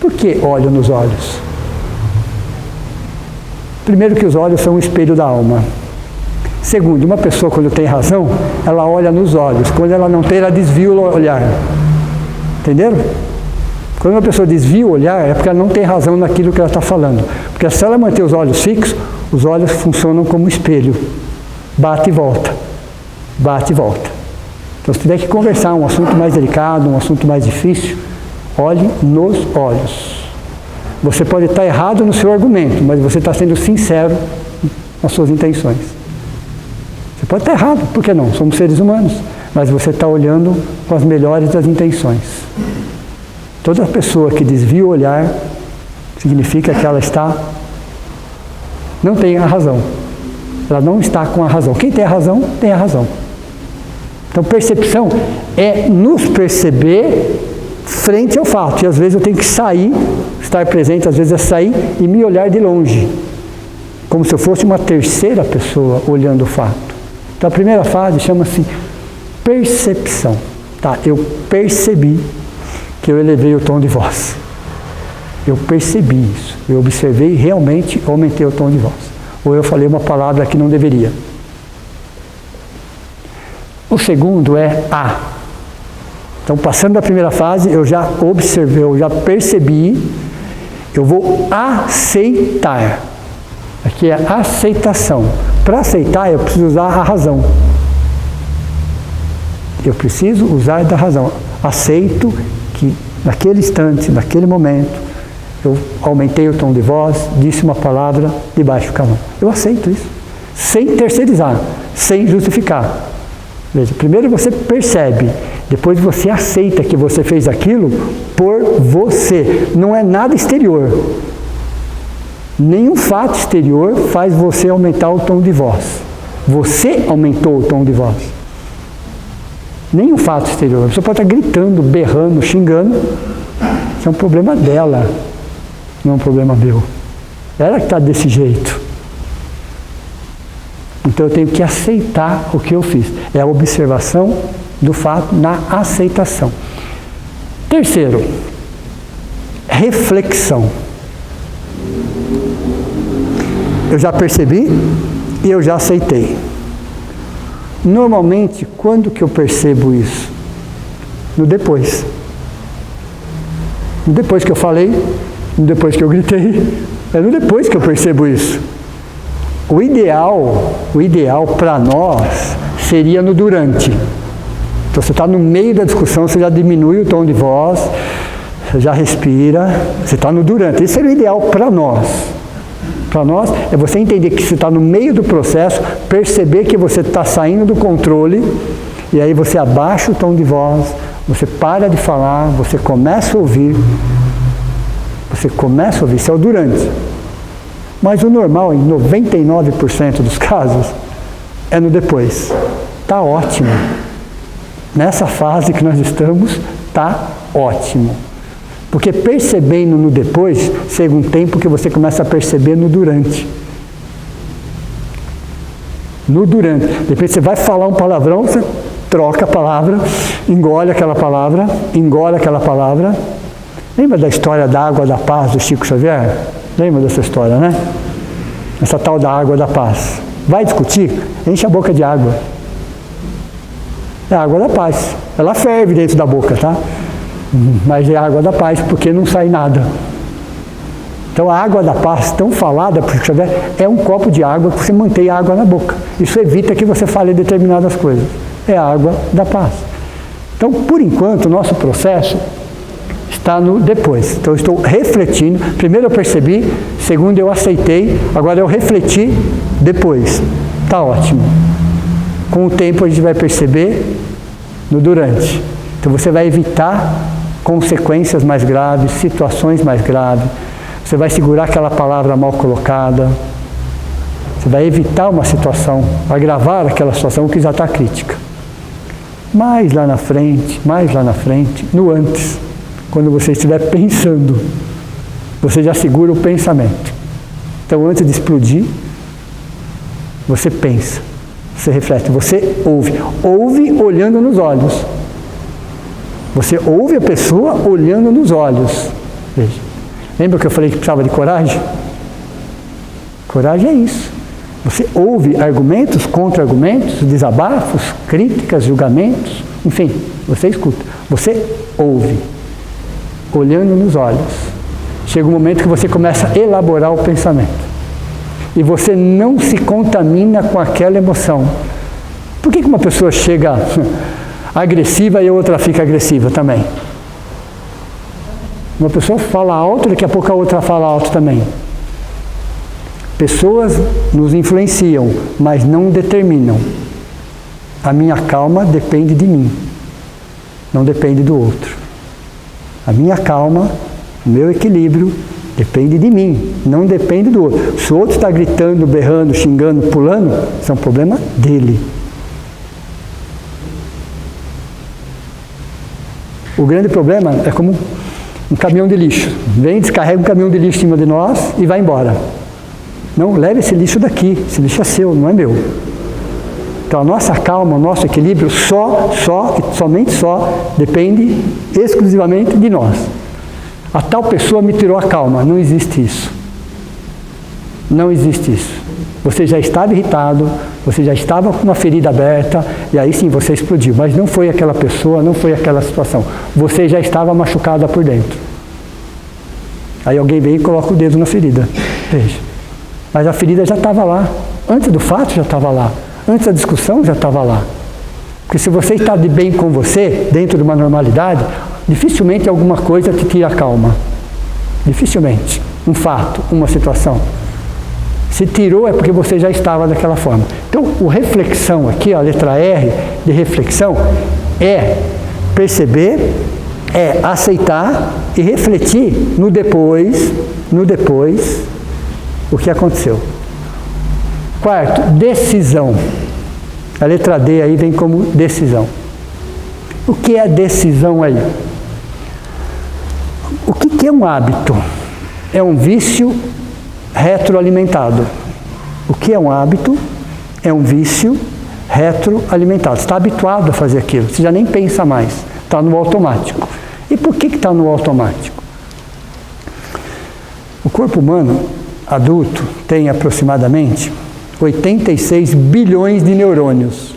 Por que olho nos olhos? Primeiro que os olhos são o espelho da alma. Segundo, uma pessoa quando tem razão, ela olha nos olhos. Quando ela não tem, ela desvia o olhar. Entenderam? Quando uma pessoa desvia o olhar, é porque ela não tem razão naquilo que ela está falando. Porque se ela manter os olhos fixos, os olhos funcionam como espelho. Bate e volta. Bate e volta. Então, se tiver que conversar um assunto mais delicado, um assunto mais difícil, olhe nos olhos. Você pode estar errado no seu argumento, mas você está sendo sincero nas suas intenções. Você pode estar errado, por que não? Somos seres humanos. Mas você está olhando com as melhores das intenções. Toda pessoa que desvia o olhar, significa que ela não tem a razão. Ela não está com a razão. Quem tem a razão, tem a razão. Então, percepção é nos perceber frente ao fato. E às vezes eu tenho que sair, estar presente, às vezes é sair e me olhar de longe. Como se eu fosse uma terceira pessoa olhando o fato. Então, a primeira fase chama-se percepção. Tá? Eu percebi que eu elevei o tom de voz. Eu percebi isso. Eu observei e realmente aumentei o tom de voz. Ou eu falei uma palavra que não deveria. O segundo é A. Então, passando da primeira fase, eu já observei, eu já percebi, eu vou aceitar. Aqui é aceitação. Para aceitar, eu preciso usar a razão. Eu preciso usar da razão. Aceito que naquele instante, naquele momento, eu aumentei o tom de voz, disse uma palavra de baixo calão. Eu aceito isso. Sem terceirizar, sem justificar. Veja, primeiro você percebe, depois você aceita que você fez aquilo por você. Não é nada exterior. Nenhum fato exterior faz você aumentar o tom de voz. Você aumentou o tom de voz. Nenhum fato exterior. A pessoa pode estar gritando, berrando, xingando. Isso é um problema dela. não é um problema meu. Ela que está desse jeito. Então eu tenho que aceitar o que eu fiz. É a observação do fato na aceitação. Terceiro, reflexão. Eu já percebi e eu já aceitei. Normalmente, quando que eu percebo isso? No depois. No depois que eu falei, no depois que eu gritei, é no depois que eu percebo isso. O ideal para nós seria no durante. Então você está no meio da discussão, você já diminui o tom de voz, você já respira, você está no durante. Esse seria o ideal para nós. Para nós é você entender que você está no meio do processo, perceber que você está saindo do controle, e aí você abaixa o tom de voz, você para de falar, você começa a ouvir. Você começa a ouvir, isso é o durante. Mas o normal, em 99% dos casos, é no depois. Está ótimo. Nessa fase que nós estamos, está ótimo. Porque percebendo no depois, chega um tempo que você começa a perceber no durante. No durante. De repente você vai falar um palavrão, você troca a palavra, engole aquela palavra. Lembra da história da água da paz do Chico Xavier? Lembra dessa história, né? Essa tal da água da paz. Vai discutir? Enche a boca de água. É a água da paz. Ela ferve dentro da boca, tá? Mas é a água da paz, porque não sai nada. Então a água da paz, tão falada por Chico Xavier, é um copo de água que você mantém a água na boca. Isso evita que você fale determinadas coisas. É a água da paz. Então, por enquanto, o nosso processo está no depois. Então eu estou refletindo. Primeiro eu percebi, segundo eu aceitei, agora eu refleti depois. Está ótimo. Com o tempo a gente vai perceber no durante. Então você vai evitar consequências mais graves, situações mais graves. Você vai segurar aquela palavra mal colocada. Você vai evitar uma situação, agravar aquela situação que já está crítica. Mais lá na frente, no antes. Quando você estiver pensando, você já segura o pensamento. Então, antes de explodir, você pensa, você reflete, você ouve. Ouve olhando nos olhos. Você ouve a pessoa olhando nos olhos. Veja. Lembra que eu falei que precisava de coragem? Coragem é isso. Você ouve argumentos, contra-argumentos, desabafos, críticas, julgamentos, enfim, você escuta. Você ouve. Olhando nos olhos. Chega um momento que você começa a elaborar o pensamento. E você não se contamina com aquela emoção. Por que uma pessoa chega agressiva e a outra fica agressiva também? Uma pessoa fala alto, daqui a pouco a outra fala alto também. Pessoas nos influenciam, mas não determinam. A minha calma depende de mim, não depende do outro. A minha calma, o meu equilíbrio, depende de mim, não depende do outro. Se o outro está gritando, berrando, xingando, pulando, isso é um problema dele. O grande problema é como um caminhão de lixo. Vem, descarrega um caminhão de lixo em cima de nós e vai embora. Não, leve esse lixo daqui, esse lixo é seu, não é meu. Então a nossa calma, o nosso equilíbrio somente depende exclusivamente de nós. A tal pessoa me tirou a calma, não existe isso. Não existe isso. Você já estava irritado, você já estava com uma ferida aberta, e aí sim você explodiu. Mas não foi aquela pessoa, não foi aquela situação. Você já estava machucada por dentro. Aí alguém vem e coloca o dedo na ferida. Veja. Mas a ferida já estava lá. Antes do fato já estava lá. Antes da discussão já estava lá. Porque se você está de bem com você, dentro de uma normalidade, dificilmente alguma coisa te tira a calma. Dificilmente. Um fato, uma situação. Se tirou é porque você já estava daquela forma. Então, o reflexão aqui, a letra R de reflexão, é perceber, é aceitar e refletir no depois, o que aconteceu. Quarto, decisão. A letra D aí vem como decisão. O que é decisão aí? O que é um hábito? é um vício retroalimentado. O que é um hábito? É um vício retroalimentado. Você está habituado a fazer aquilo, você já nem pensa mais, está no automático. E por que está no automático? O corpo humano adulto tem aproximadamente 86 bilhões de neurônios.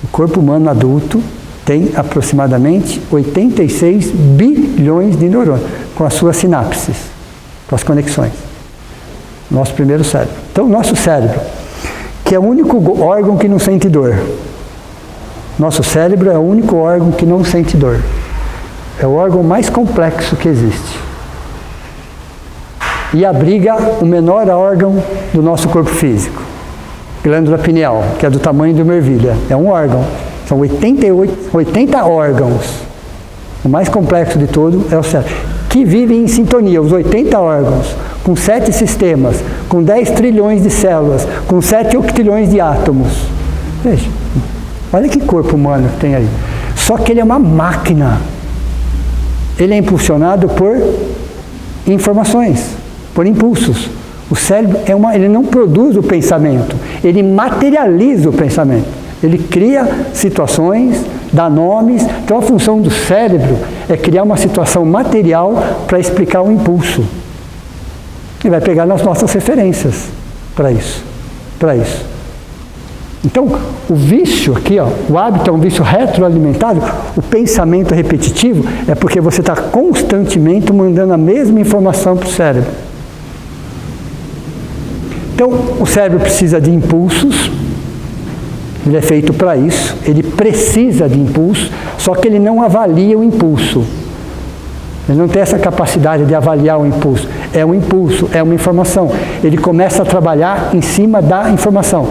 O corpo humano adulto tem aproximadamente 86 bilhões de neurônios, com as suas sinapses, com as conexões. Nosso primeiro cérebro. Então, nosso cérebro, que é o único órgão que não sente dor. Nosso cérebro é o único órgão que não sente dor. É o órgão mais complexo que existe. E abriga o menor órgão do nosso corpo físico. Glândula pineal, que é do tamanho de uma ervilha. É um órgão. São 80 órgãos. O mais complexo de todo é o cérebro. Que vivem em sintonia, os 80 órgãos, com 7 sistemas, com 10 trilhões de células, com 7 octilhões de átomos. Veja, olha que corpo humano que tem aí. Só que ele é uma máquina. Ele é impulsionado por informações, por impulsos. O cérebro ele não produz o pensamento, ele materializa o pensamento. Ele cria situações, dá nomes. Então a função do cérebro é criar uma situação material para explicar o impulso. E vai pegar nas nossas referências para isso. Então, o vício aqui, o hábito é um vício retroalimentado, o pensamento repetitivo é porque você está constantemente mandando a mesma informação para o cérebro. Então, o cérebro precisa de impulsos, ele é feito para isso, ele precisa de impulso, só que ele não avalia o impulso. Ele não tem essa capacidade de avaliar o impulso. É um impulso, é uma informação. Ele começa a trabalhar em cima da informação.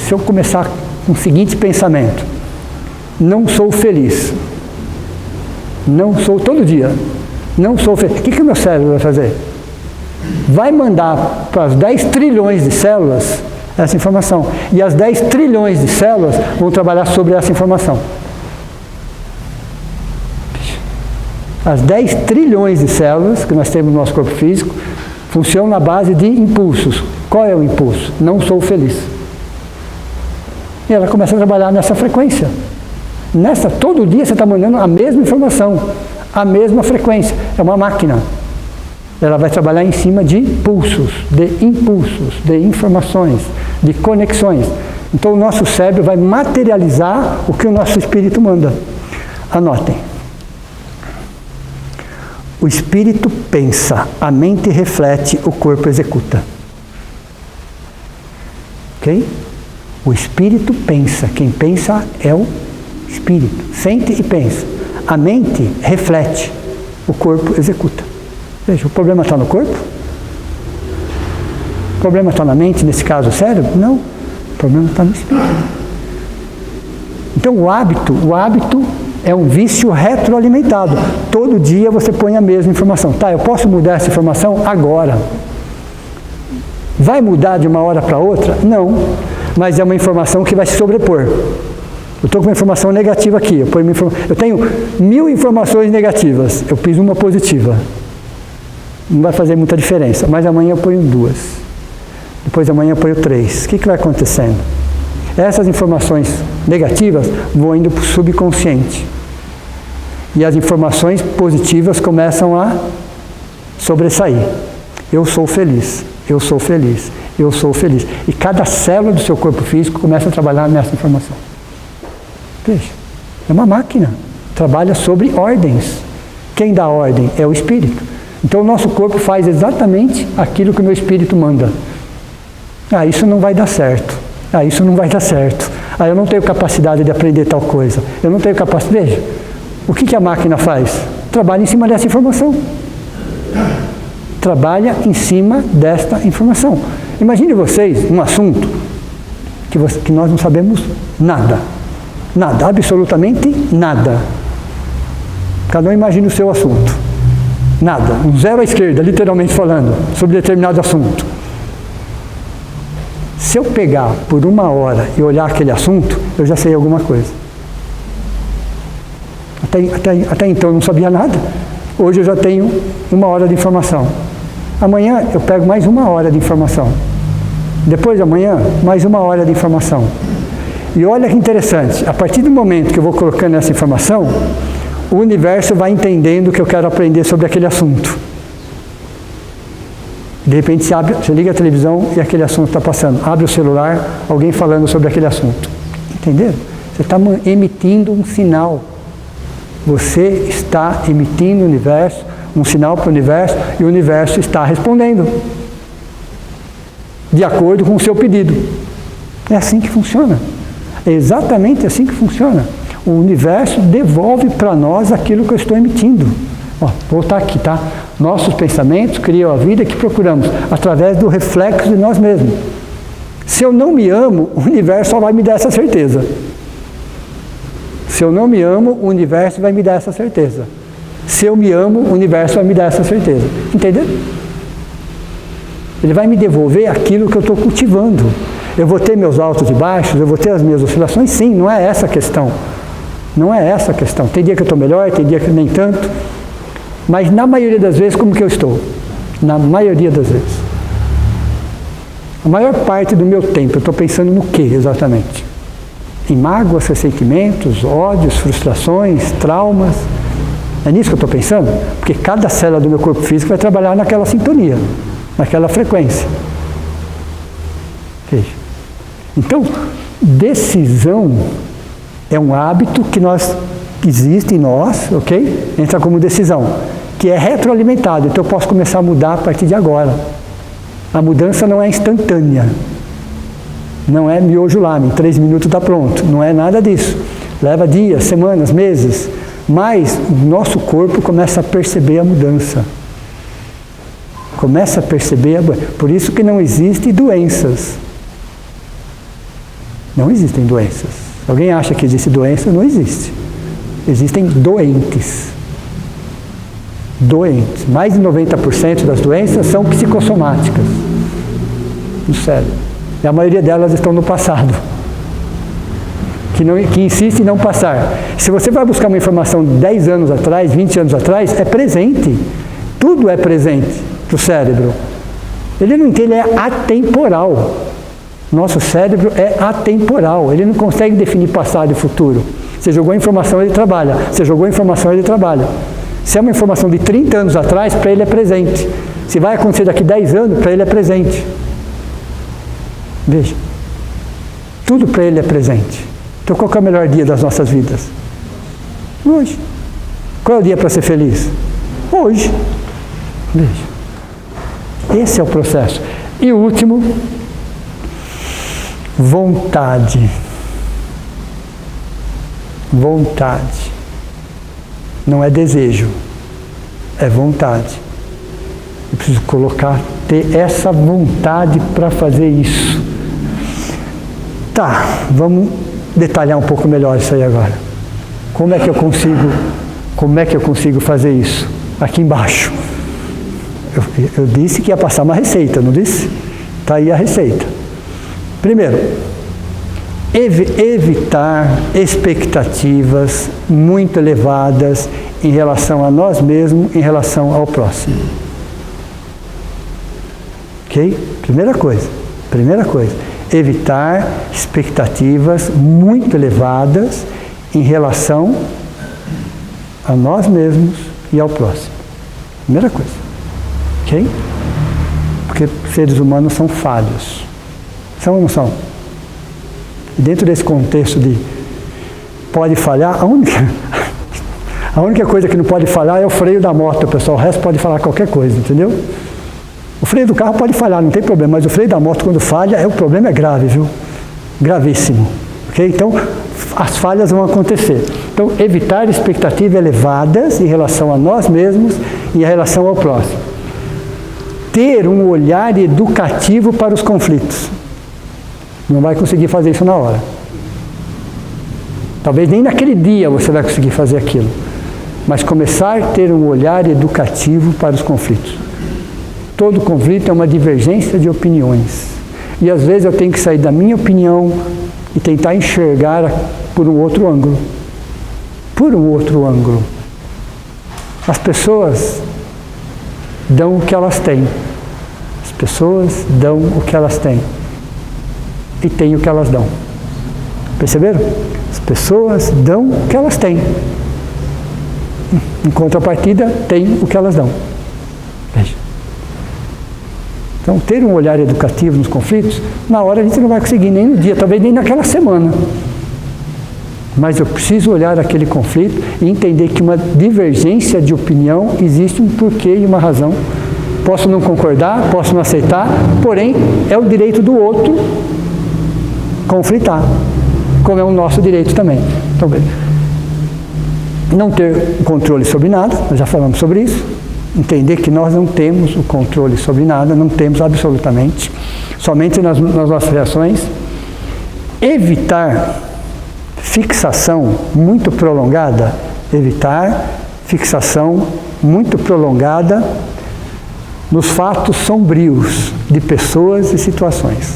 Se eu começar com o seguinte pensamento: não sou feliz. Não sou todo dia. Não sou feliz. O que o meu cérebro vai fazer? Vai mandar para as 10 trilhões de células essa informação. E as 10 trilhões de células vão trabalhar sobre essa informação. As 10 trilhões de células que nós temos no nosso corpo físico funcionam na base de impulsos. Qual é o impulso? Não sou feliz. E ela começa a trabalhar nessa frequência. Todo dia você está mandando a mesma informação, a mesma frequência. É uma máquina. Ela vai trabalhar em cima de pulsos, de impulsos, de informações, de conexões. Então o nosso cérebro vai materializar o que o nosso espírito manda. Anotem. O espírito pensa, a mente reflete, o corpo executa. Ok? O espírito pensa, quem pensa é o espírito. Sente e pensa. A mente reflete, o corpo executa. Veja, o problema está no corpo? O problema está na mente, nesse caso o cérebro? Não, o problema está no espírito. Então o hábito é um vício retroalimentado. Todo dia você põe a mesma informação. Tá, eu posso mudar essa informação agora. Vai mudar de uma hora para outra? Não. Mas é uma informação que vai se sobrepor. Eu estou com uma informação negativa aqui. Eu tenho 1000 informações negativas. Eu fiz uma positiva. Não vai fazer muita diferença. Mas amanhã eu ponho 2. Depois amanhã eu ponho 3. O que vai acontecendo? Essas informações negativas vão indo para o subconsciente. E as informações positivas começam a sobressair. Eu sou feliz, eu sou feliz, eu sou feliz. E cada célula do seu corpo físico começa a trabalhar nessa informação. Veja, é uma máquina. Trabalha sobre ordens. Quem dá ordem é o espírito. Então o nosso corpo faz exatamente aquilo que o meu espírito manda. Ah, isso não vai dar certo. Ah, isso não vai dar certo. Ah, eu não tenho capacidade de aprender tal coisa. Eu não tenho capacidade. Veja, o que a máquina faz? Trabalha em cima dessa informação. Trabalha em cima desta informação. Imagine vocês um assunto que nós não sabemos nada. Nada, absolutamente nada. Cada um imagina o seu assunto. Nada, um zero à esquerda, literalmente falando, sobre determinado assunto. Se eu pegar por 1 hora e olhar aquele assunto, eu já sei alguma coisa. Até então eu não sabia nada. Hoje eu já tenho 1 hora de informação. Amanhã eu pego mais 1 hora de informação. Depois de amanhã, mais 1 hora de informação. E olha que interessante, a partir do momento que eu vou colocando essa informação, o universo vai entendendo o que eu quero aprender sobre aquele assunto. De repente você liga a televisão e aquele assunto está passando. Abre o celular, alguém falando sobre aquele assunto. Entenderam? Você está emitindo um sinal. Você está emitindo o universo, um sinal para o universo, e o universo está respondendo. De acordo com o seu pedido. É assim que funciona. É exatamente assim que funciona. O universo devolve para nós aquilo que eu estou emitindo. Ó, vou voltar aqui, tá? Nossos pensamentos criam a vida que procuramos, através do reflexo de nós mesmos. Se eu não me amo, o universo só vai me dar essa certeza. Se eu não me amo, o universo vai me dar essa certeza. Se eu me amo, o universo vai me dar essa certeza. Entendeu? Ele vai me devolver aquilo que eu estou cultivando. Eu vou ter meus altos e baixos, eu vou ter as minhas oscilações? Sim, não é essa a questão. Não é essa a questão. Tem dia que eu estou melhor, tem dia que nem tanto. Mas na maioria das vezes, como que eu estou? Na maioria das vezes. A maior parte do meu tempo, eu estou pensando no que exatamente? Em mágoas, ressentimentos, ódios, frustrações, traumas. É nisso que eu estou pensando? Porque cada célula do meu corpo físico vai trabalhar naquela sintonia, naquela frequência. Veja. Então, decisão é um hábito que existe em nós, ok? Entra como decisão, que é retroalimentado. Então eu posso começar a mudar a partir de agora. A mudança não é instantânea. Não é miojo lá, em 3 minutos está pronto. Não é nada disso. Leva dias, semanas, meses. Mas o nosso corpo começa a perceber a mudança. Começa a perceber. Por isso que não existem doenças. Não existem doenças. Alguém acha que existe doença? Não existe. Existem doentes. Doentes. Mais de 90% das doenças são psicossomáticas no cérebro. E a maioria delas estão no passado. Que insiste em não passar. Se você vai buscar uma informação de 10 anos atrás, 20 anos atrás, é presente. Tudo é presente para o cérebro. Ele não entende, ele é atemporal. Nosso cérebro é atemporal. Ele não consegue definir passado e futuro. Você jogou a informação, ele trabalha. Você jogou a informação, ele trabalha. Se é uma informação de 30 anos atrás, para ele é presente. Se vai acontecer daqui 10 anos, para ele é presente. Veja. Tudo para ele é presente. Então qual que é o melhor dia das nossas vidas? Hoje. Qual é o dia para ser feliz? Hoje. Veja. Esse é o processo. E o último, vontade. Vontade. Não é desejo, é vontade. Eu preciso ter essa vontade para fazer isso. Tá, vamos detalhar um pouco melhor isso aí agora. Como é que eu consigo fazer isso? Aqui embaixo. Eu disse que ia passar uma receita, não disse? Está aí a receita. Primeiro, evitar expectativas muito elevadas em relação a nós mesmos, em relação ao próximo. Ok? Primeira coisa. Evitar expectativas muito elevadas em relação a nós mesmos e ao próximo. Primeira coisa. Ok? Porque seres humanos são falhos. São ou não são? E dentro desse contexto de pode falhar, a única coisa que não pode falhar é o freio da moto, pessoal. O resto pode falar qualquer coisa, entendeu? O freio do carro pode falhar, não tem problema, mas o freio da moto, quando falha, o problema é grave, viu? Gravíssimo. Okay? Então, as falhas vão acontecer. Então, evitar expectativas elevadas em relação a nós mesmos e em relação ao próximo. Ter um olhar educativo para os conflitos. Não vai conseguir fazer isso na hora. Talvez nem naquele dia você vai conseguir fazer aquilo. Mas começar a ter um olhar educativo para os conflitos. Todo conflito é uma divergência de opiniões. E às vezes eu tenho que sair da minha opinião e tentar enxergar por um outro ângulo. Por um outro ângulo. As pessoas dão o que elas têm. As pessoas dão o que elas têm. E têm o que elas dão. Perceberam? As pessoas dão o que elas têm. Em contrapartida, têm o que elas dão. Veja. Então, ter um olhar educativo nos conflitos, na hora a gente não vai conseguir, nem no dia, talvez nem naquela semana. Mas eu preciso olhar aquele conflito e entender que uma divergência de opinião existe um porquê e uma razão. Posso não concordar, posso não aceitar, porém é o direito do outro conflitar, como é o nosso direito também. Então, não ter controle sobre nada, nós já falamos sobre isso. Entender que nós não temos o controle sobre nada, não temos absolutamente, somente nas nossas reações. Evitar fixação muito prolongada, nos fatos sombrios de pessoas e situações.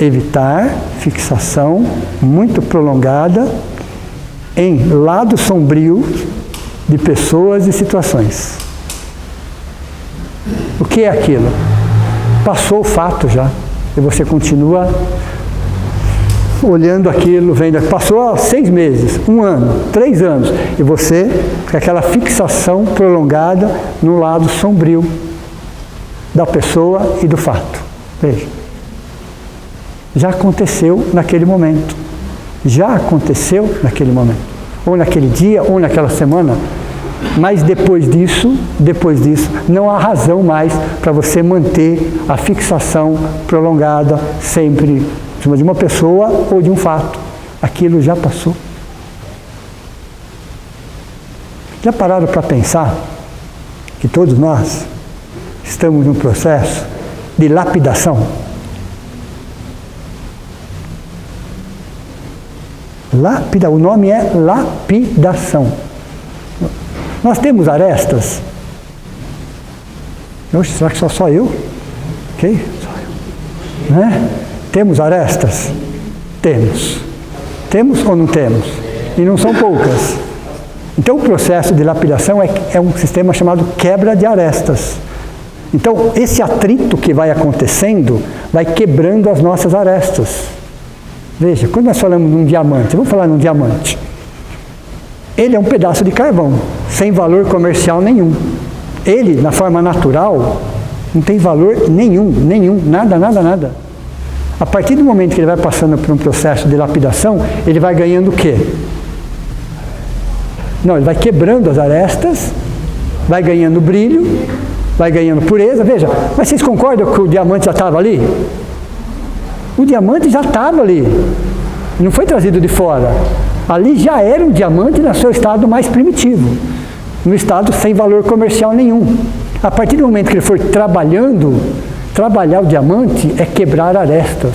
Evitar fixação muito prolongada em lados sombrios de pessoas e situações. O que é aquilo? Passou o fato já, e você continua olhando aquilo, vendo, passou 6 meses, 1 ano, 3 anos, e você com aquela fixação prolongada no lado sombrio da pessoa e do fato. Veja, já aconteceu naquele momento, ou naquele dia, ou naquela semana, mas depois disso, não há razão mais para você manter a fixação prolongada sempre em cima de uma pessoa ou de um fato. Aquilo já passou. Já pararam para pensar que todos nós estamos num processo de lapidação? O nome é lapidação. Nós temos arestas? Oxe, será que só eu? Ok? Só eu. Né? Temos arestas? Temos. Temos ou não temos? E não são poucas. Então o processo de lapidação é um sistema chamado quebra de arestas. Então esse atrito que vai acontecendo vai quebrando as nossas arestas. Veja, quando nós falamos num diamante, vamos falar num diamante. Ele é um pedaço de carvão, sem valor comercial nenhum. Ele, na forma natural, não tem valor nenhum, nada. A partir do momento que ele vai passando por um processo de lapidação, ele vai ganhando o quê? Não, ele vai quebrando as arestas, vai ganhando brilho, vai ganhando pureza. Veja, mas vocês concordam que o diamante já estava ali? O diamante já estava ali, não foi trazido de fora. Ali já era um diamante no seu estado mais primitivo, no estado sem valor comercial nenhum. A partir do momento que ele for trabalhar o diamante é quebrar arestas.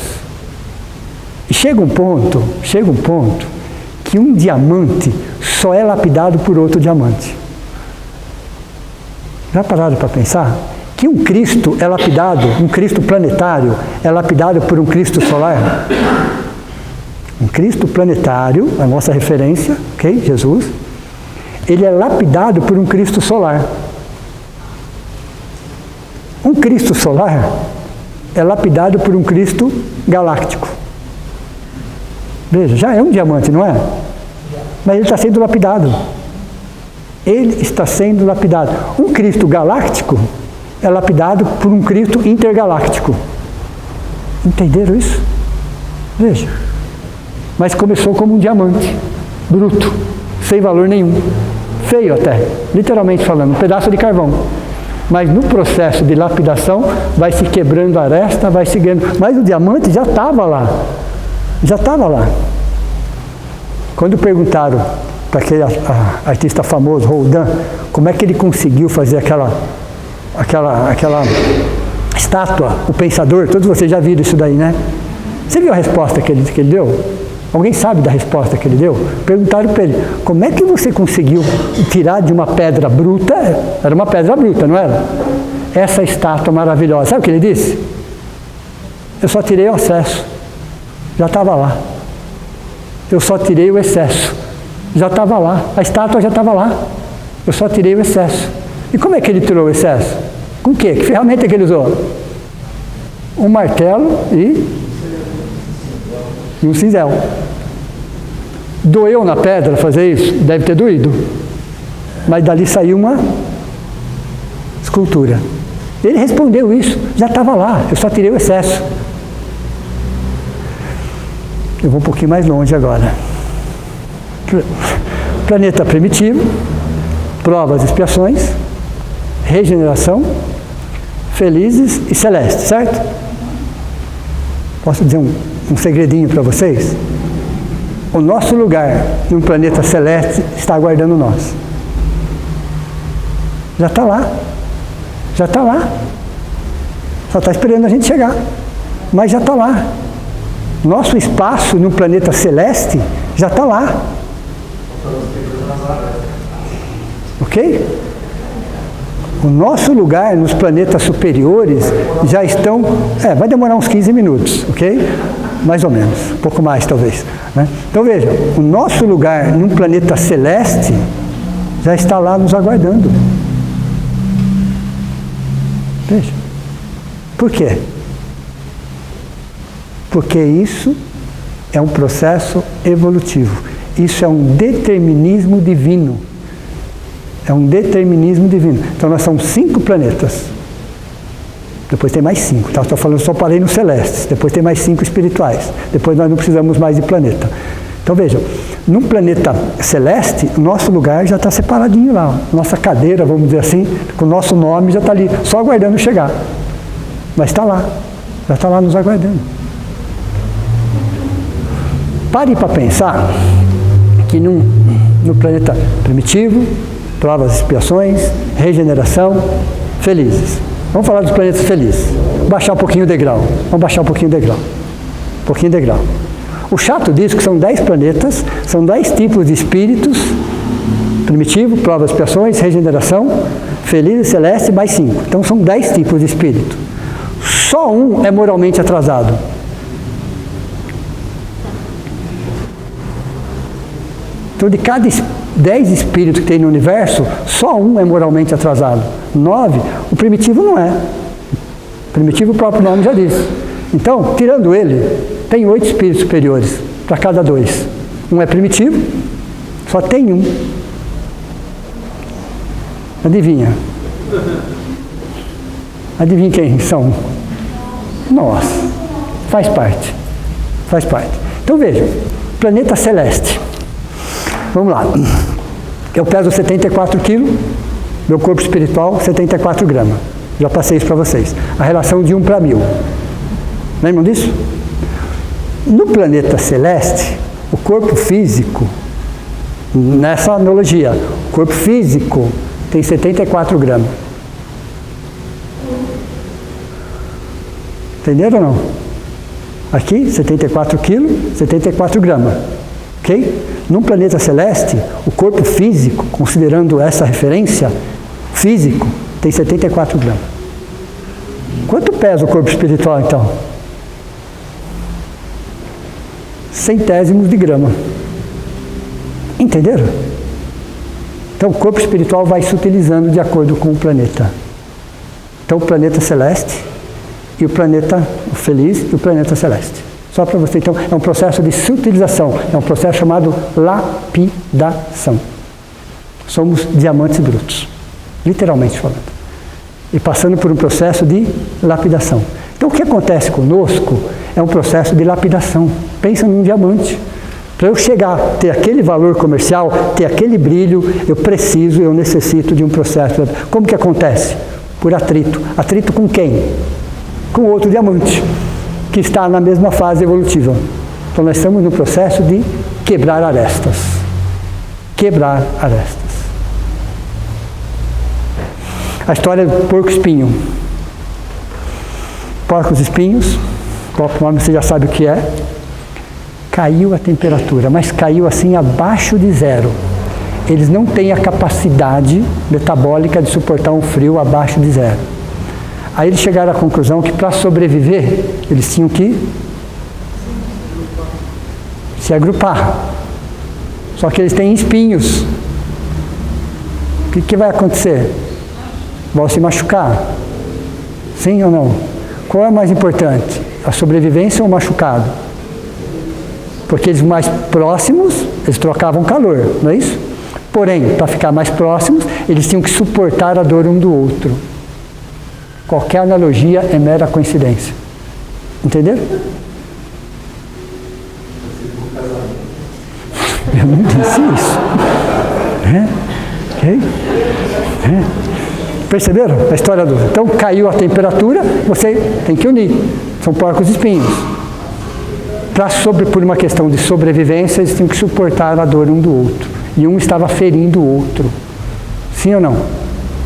E chega um ponto que um diamante só é lapidado por outro diamante. Já pararam para pensar? Que um Cristo é lapidado, um Cristo planetário é lapidado por um Cristo solar? Um Cristo planetário, a nossa referência, ok? Jesus, ele é lapidado por um Cristo solar. Um Cristo solar é lapidado por um Cristo galáctico. Veja, já é um diamante, não é? Mas ele está sendo lapidado. Ele está sendo lapidado. Um Cristo galáctico é lapidado por um Cristo intergaláctico. Entenderam isso? Veja. Mas começou como um diamante, bruto, sem valor nenhum, feio até, literalmente falando, um pedaço de carvão. Mas no processo de lapidação vai se quebrando a aresta, vai se ganhando. Mas o diamante já estava lá. Quando perguntaram para aquele artista famoso, Rodin, como é que ele conseguiu fazer aquela estátua, o pensador, todos vocês já viram isso daí, né? Você viu a resposta que ele deu? Alguém sabe da resposta que ele deu? Perguntaram para ele, como é que você conseguiu tirar de uma pedra bruta, era uma pedra bruta, não era? Essa estátua maravilhosa. Sabe o que ele disse? Eu só tirei o excesso. Já estava lá. Eu só tirei o excesso. Já estava lá. A estátua já estava lá. Eu só tirei o excesso. E como é que ele tirou o excesso? Com o quê? Que ferramenta que ele usou? Um martelo e um cinzel. Doeu na pedra fazer isso? Deve ter doído. Mas dali saiu uma escultura. Ele respondeu isso, já estava lá, eu só tirei o excesso. Eu vou um pouquinho mais longe agora. Planeta primitivo, provas e expiações, regeneração, felizes e celestes, certo? Posso dizer um segredinho para vocês? O nosso lugar no planeta celeste está aguardando nós. Já está lá. Já está lá. Só está esperando a gente chegar. Mas já está lá. Nosso espaço no planeta celeste já está lá. Ok? O nosso lugar nos planetas superiores já estão... vai demorar uns 15 minutos, ok? Mais ou menos. Um pouco mais, talvez. Né? Então, veja. O nosso lugar num planeta celeste já está lá nos aguardando. Veja. Por quê? Porque isso é um processo evolutivo. Isso é um determinismo divino. É um determinismo divino. Então nós somos 5 planetas. Depois tem mais 5. Tá? Estou falando, só parei nos celestes. Depois tem mais 5 espirituais. Depois nós não precisamos mais de planeta. Então vejam, num planeta celeste, o nosso lugar já está separadinho lá. Nossa cadeira, vamos dizer assim, com o nosso nome já está ali, só aguardando chegar. Mas está lá, já está lá nos aguardando. Pare para pensar que no planeta primitivo, provas e expiações, regeneração, felizes. Vamos falar dos planetas felizes. Baixar um pouquinho o degrau. Vamos baixar um pouquinho o degrau. Um pouquinho o degrau. O chato disso que são 10 planetas, são 10 tipos de espíritos, primitivo, provas e expiações, regeneração, feliz e celeste, mais 5. Então são 10 tipos de espírito. Só um é moralmente atrasado. Então de cada 10 espíritos que tem no universo, só um é moralmente atrasado. 9, o primitivo não é. O primitivo, o próprio nome já diz. Então, tirando ele, tem 8 espíritos superiores para cada 2. Um é primitivo, só tem um. Adivinha? Adivinha quem são? Nós. Faz parte. Faz parte. Então veja, planeta celeste. Vamos lá. Eu peso 74 quilos, meu corpo espiritual 74 gramas. Já passei isso para vocês. A relação de 1 para 1000. Lembram disso? No planeta celeste, o corpo físico, nessa analogia, o corpo físico tem 74 gramas. Entenderam ou não? Aqui, 74 quilos, 74 gramas. Ok? No planeta celeste, o corpo físico, considerando essa referência, físico, tem 74 gramas. Quanto pesa o corpo espiritual, então? Centésimos de grama. Entenderam? Então o corpo espiritual vai se utilizando de acordo com o planeta. Então o planeta celeste e o planeta feliz e o planeta celeste. Só para você, então, é um processo de sutilização, é um processo chamado lapidação. Somos diamantes brutos, literalmente falando. E passando por um processo de lapidação. Então o que acontece conosco é um processo de lapidação. Pensa num diamante. Para eu chegar, ter aquele valor comercial, ter aquele brilho, eu necessito de um processo. Como que acontece? Por atrito. Atrito com quem? Com outro diamante, que está na mesma fase evolutiva. Então nós estamos no processo de quebrar arestas. Quebrar arestas. A história do porco-espinho. Porcos-espinhos, o próprio nome você já sabe o que é. Caiu a temperatura, mas caiu assim abaixo de 0. Eles não têm a capacidade metabólica de suportar um frio abaixo de 0. Aí eles chegaram à conclusão que para sobreviver, eles tinham que se agrupar. só que eles têm espinhos. O que vai acontecer? Vão se machucar. Sim ou não? Qual é mais importante? A sobrevivência ou o machucado? Porque eles mais próximos, eles trocavam calor, não é isso? Porém, para ficar mais próximos, eles tinham que suportar a dor um do outro. Qualquer analogia é mera coincidência. Entenderam? Eu não disse isso. Perceberam a história do... Então, caiu a temperatura, você tem que unir. São porcos espinhos. Por uma questão de sobrevivência, eles tinham que suportar a dor um do outro. E um estava ferindo o outro. Sim ou não?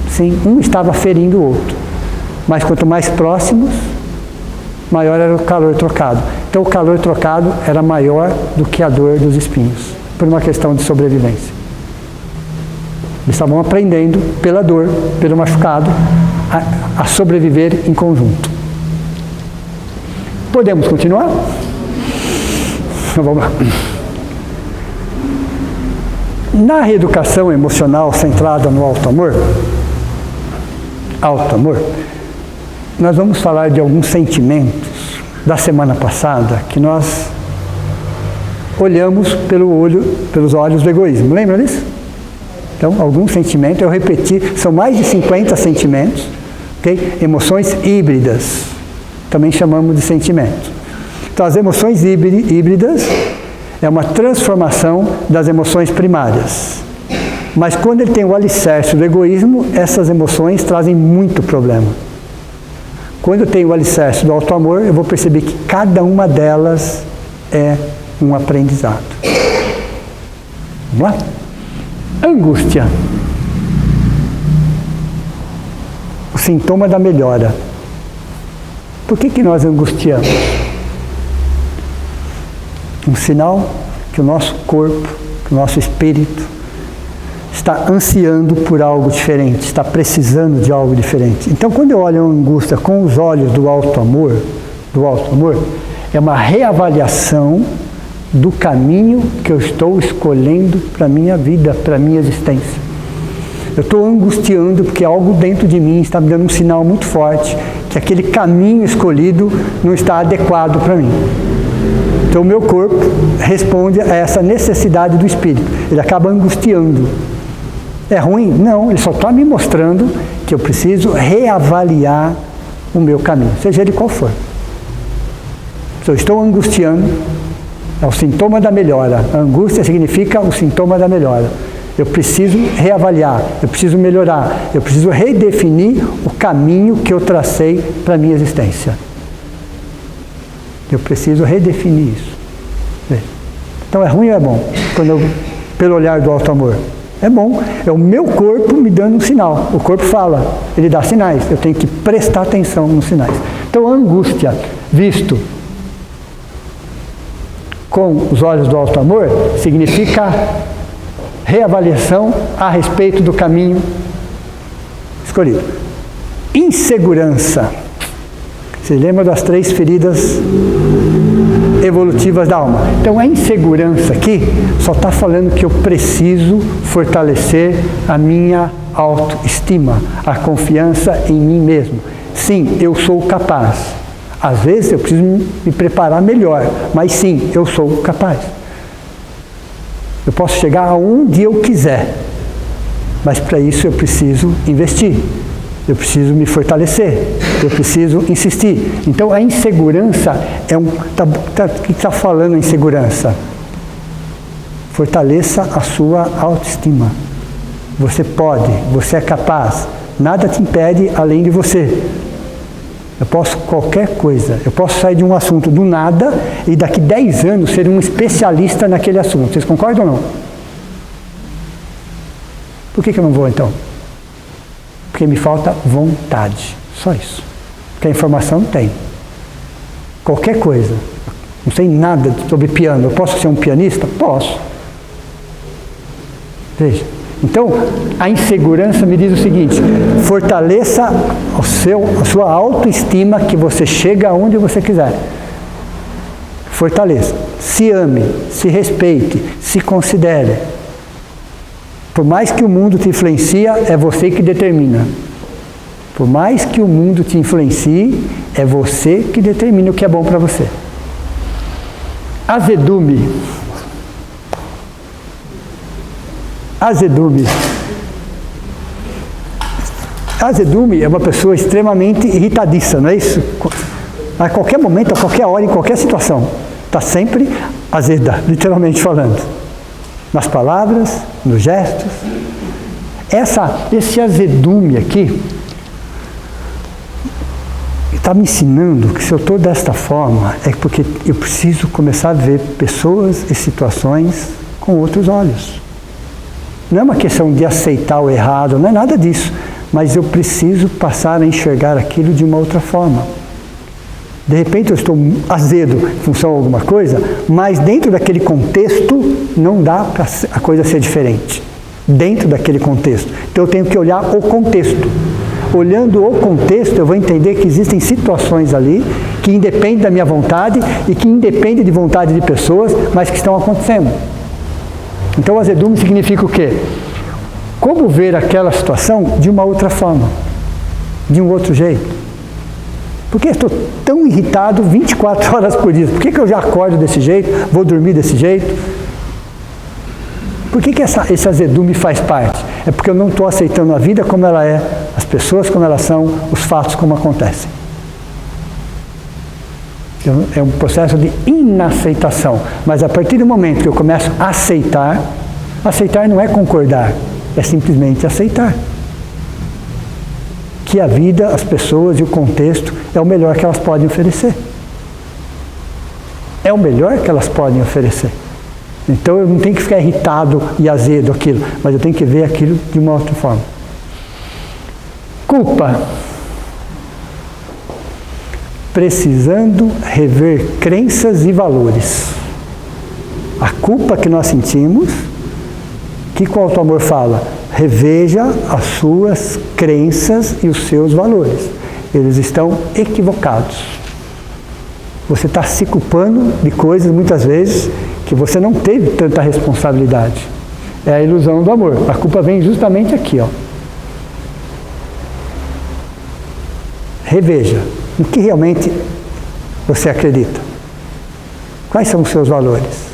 Sim, um estava ferindo o outro. Mas quanto mais próximos, maior era o calor trocado. Então o calor trocado era maior do que a dor dos espinhos, por uma questão de sobrevivência. Eles estavam aprendendo, pela dor, pelo machucado, a sobreviver em conjunto. Podemos continuar? Então vamos lá. Na reeducação emocional centrada no auto-amor, nós vamos falar de alguns sentimentos da semana passada que nós olhamos pelos olhos do egoísmo. Lembra disso? Então, alguns sentimentos, eu repeti, são mais de 50 sentimentos, okay? Emoções híbridas, também chamamos de sentimentos. Então, as emoções híbridas é uma transformação das emoções primárias. Mas quando ele tem o alicerce do egoísmo, essas emoções trazem muito problema. Quando eu tenho o alicerce do auto-amor, eu vou perceber que cada uma delas é um aprendizado. Vamos lá? Angústia. O sintoma da melhora. Por que nós angustiamos? Um sinal que o nosso corpo, que o nosso espírito está ansiando por algo diferente, está precisando de algo diferente. Então, quando eu olho a angústia com os olhos do auto-amor, é uma reavaliação do caminho que eu estou escolhendo para a minha vida, para a minha existência. Eu estou angustiando porque algo dentro de mim está me dando um sinal muito forte que aquele caminho escolhido não está adequado para mim. Então, o meu corpo responde a essa necessidade do espírito. Ele acaba angustiando. É ruim? Não, ele só está me mostrando que eu preciso reavaliar o meu caminho, seja ele qual for. Se eu estou angustiando, é o sintoma da melhora. A angústia significa o sintoma da melhora. Eu preciso reavaliar, eu preciso melhorar, eu preciso redefinir o caminho que eu tracei para a minha existência. Eu preciso redefinir isso. Então é ruim ou é bom? Pelo olhar do auto-amor. É bom, é o meu corpo me dando um sinal. O corpo fala, ele dá sinais, eu tenho que prestar atenção nos sinais. Então a angústia, visto com os olhos do auto-amor, significa reavaliação a respeito do caminho escolhido. Insegurança. Você lembra das 3 feridas evolutivas da alma? Então a insegurança aqui só está falando que eu preciso fortalecer a minha autoestima, a confiança em mim mesmo. Sim, eu sou capaz. Às vezes eu preciso me preparar melhor, mas sim, eu sou capaz. Eu posso chegar aonde eu quiser, mas para isso eu preciso investir. Eu preciso me fortalecer, eu preciso insistir. Então a insegurança é o que está falando a insegurança? Fortaleça a sua autoestima. Você pode, você é capaz. Nada te impede além de você. Eu posso qualquer coisa. Eu posso sair de um assunto do nada e daqui 10 anos ser um especialista naquele assunto. Vocês concordam ou não? Por que eu não vou então? Porque me falta vontade, só isso. Porque a informação tem. Qualquer coisa. Não sei nada sobre piano. Eu posso ser um pianista? Posso. Veja. Então, a insegurança me diz o seguinte: fortaleça a sua autoestima que você chega aonde você quiser. fortaleça. Se ame, se respeite, se considere. Por mais que o mundo te influencie, é você que determina. Por mais que o mundo te influencie, é você que determina o que é bom para você. Azedume. Azedume. Azedume é uma pessoa extremamente irritadiça, não é isso? A qualquer momento, a qualquer hora, em qualquer situação. Está sempre azeda, literalmente falando. Nas palavras, nos gestos. Esse azedume aqui está me ensinando que se eu estou desta forma, é porque eu preciso começar a ver pessoas e situações com outros olhos. Não é uma questão de aceitar o errado, não é nada disso. Mas eu preciso passar a enxergar aquilo de uma outra forma. De repente eu estou azedo em função de alguma coisa, mas dentro daquele contexto não dá para a coisa ser diferente. Dentro daquele contexto. Então eu tenho que olhar o contexto. Olhando o contexto, eu vou entender que existem situações ali que independem da minha vontade e que independem de vontade de pessoas, mas que estão acontecendo. Então o azedume significa o quê? Como ver aquela situação de uma outra forma, de um outro jeito. Por que eu estou tão irritado 24 horas por dia? Por que eu já acordo desse jeito, vou dormir desse jeito? Por que esse azedume faz parte? É porque eu não estou aceitando a vida como ela é, as pessoas como elas são, os fatos como acontecem. É um processo de inaceitação. Mas a partir do momento que eu começo a aceitar, aceitar não é concordar, é simplesmente aceitar. Que a vida, as pessoas e o contexto é o melhor que elas podem oferecer. É o melhor que elas podem oferecer. Então eu não tenho que ficar irritado e azedo aquilo, mas eu tenho que ver aquilo de uma outra forma. Culpa. Precisando rever crenças e valores. A culpa que nós sentimos, que o auto-amor fala? Reveja as suas crenças e os seus valores. Eles estão equivocados. Você está se culpando de coisas, muitas vezes, que você não teve tanta responsabilidade. É a ilusão do amor. A culpa vem justamente aqui, ó. Reveja no que realmente você acredita. Quais são os seus valores?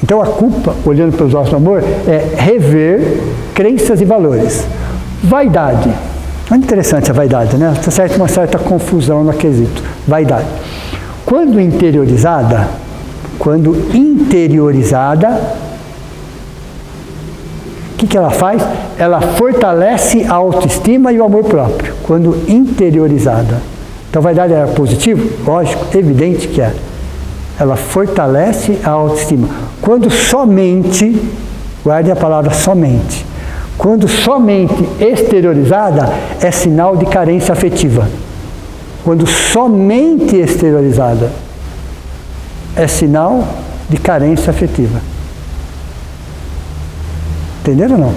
Então a culpa, olhando pelos olhos do amor, é rever crenças e valores. Vaidade. Muito interessante a vaidade, né? Está uma certa confusão no quesito. Vaidade. Quando interiorizada, o que ela faz? Ela fortalece a autoestima e o amor próprio. Quando interiorizada. Então vaidade é positivo? Lógico, evidente que é. Ela fortalece a autoestima. Quando somente, guarde a palavra somente, quando somente exteriorizada, é sinal de carência afetiva. Quando somente exteriorizada, é sinal de carência afetiva. Entenderam ou não?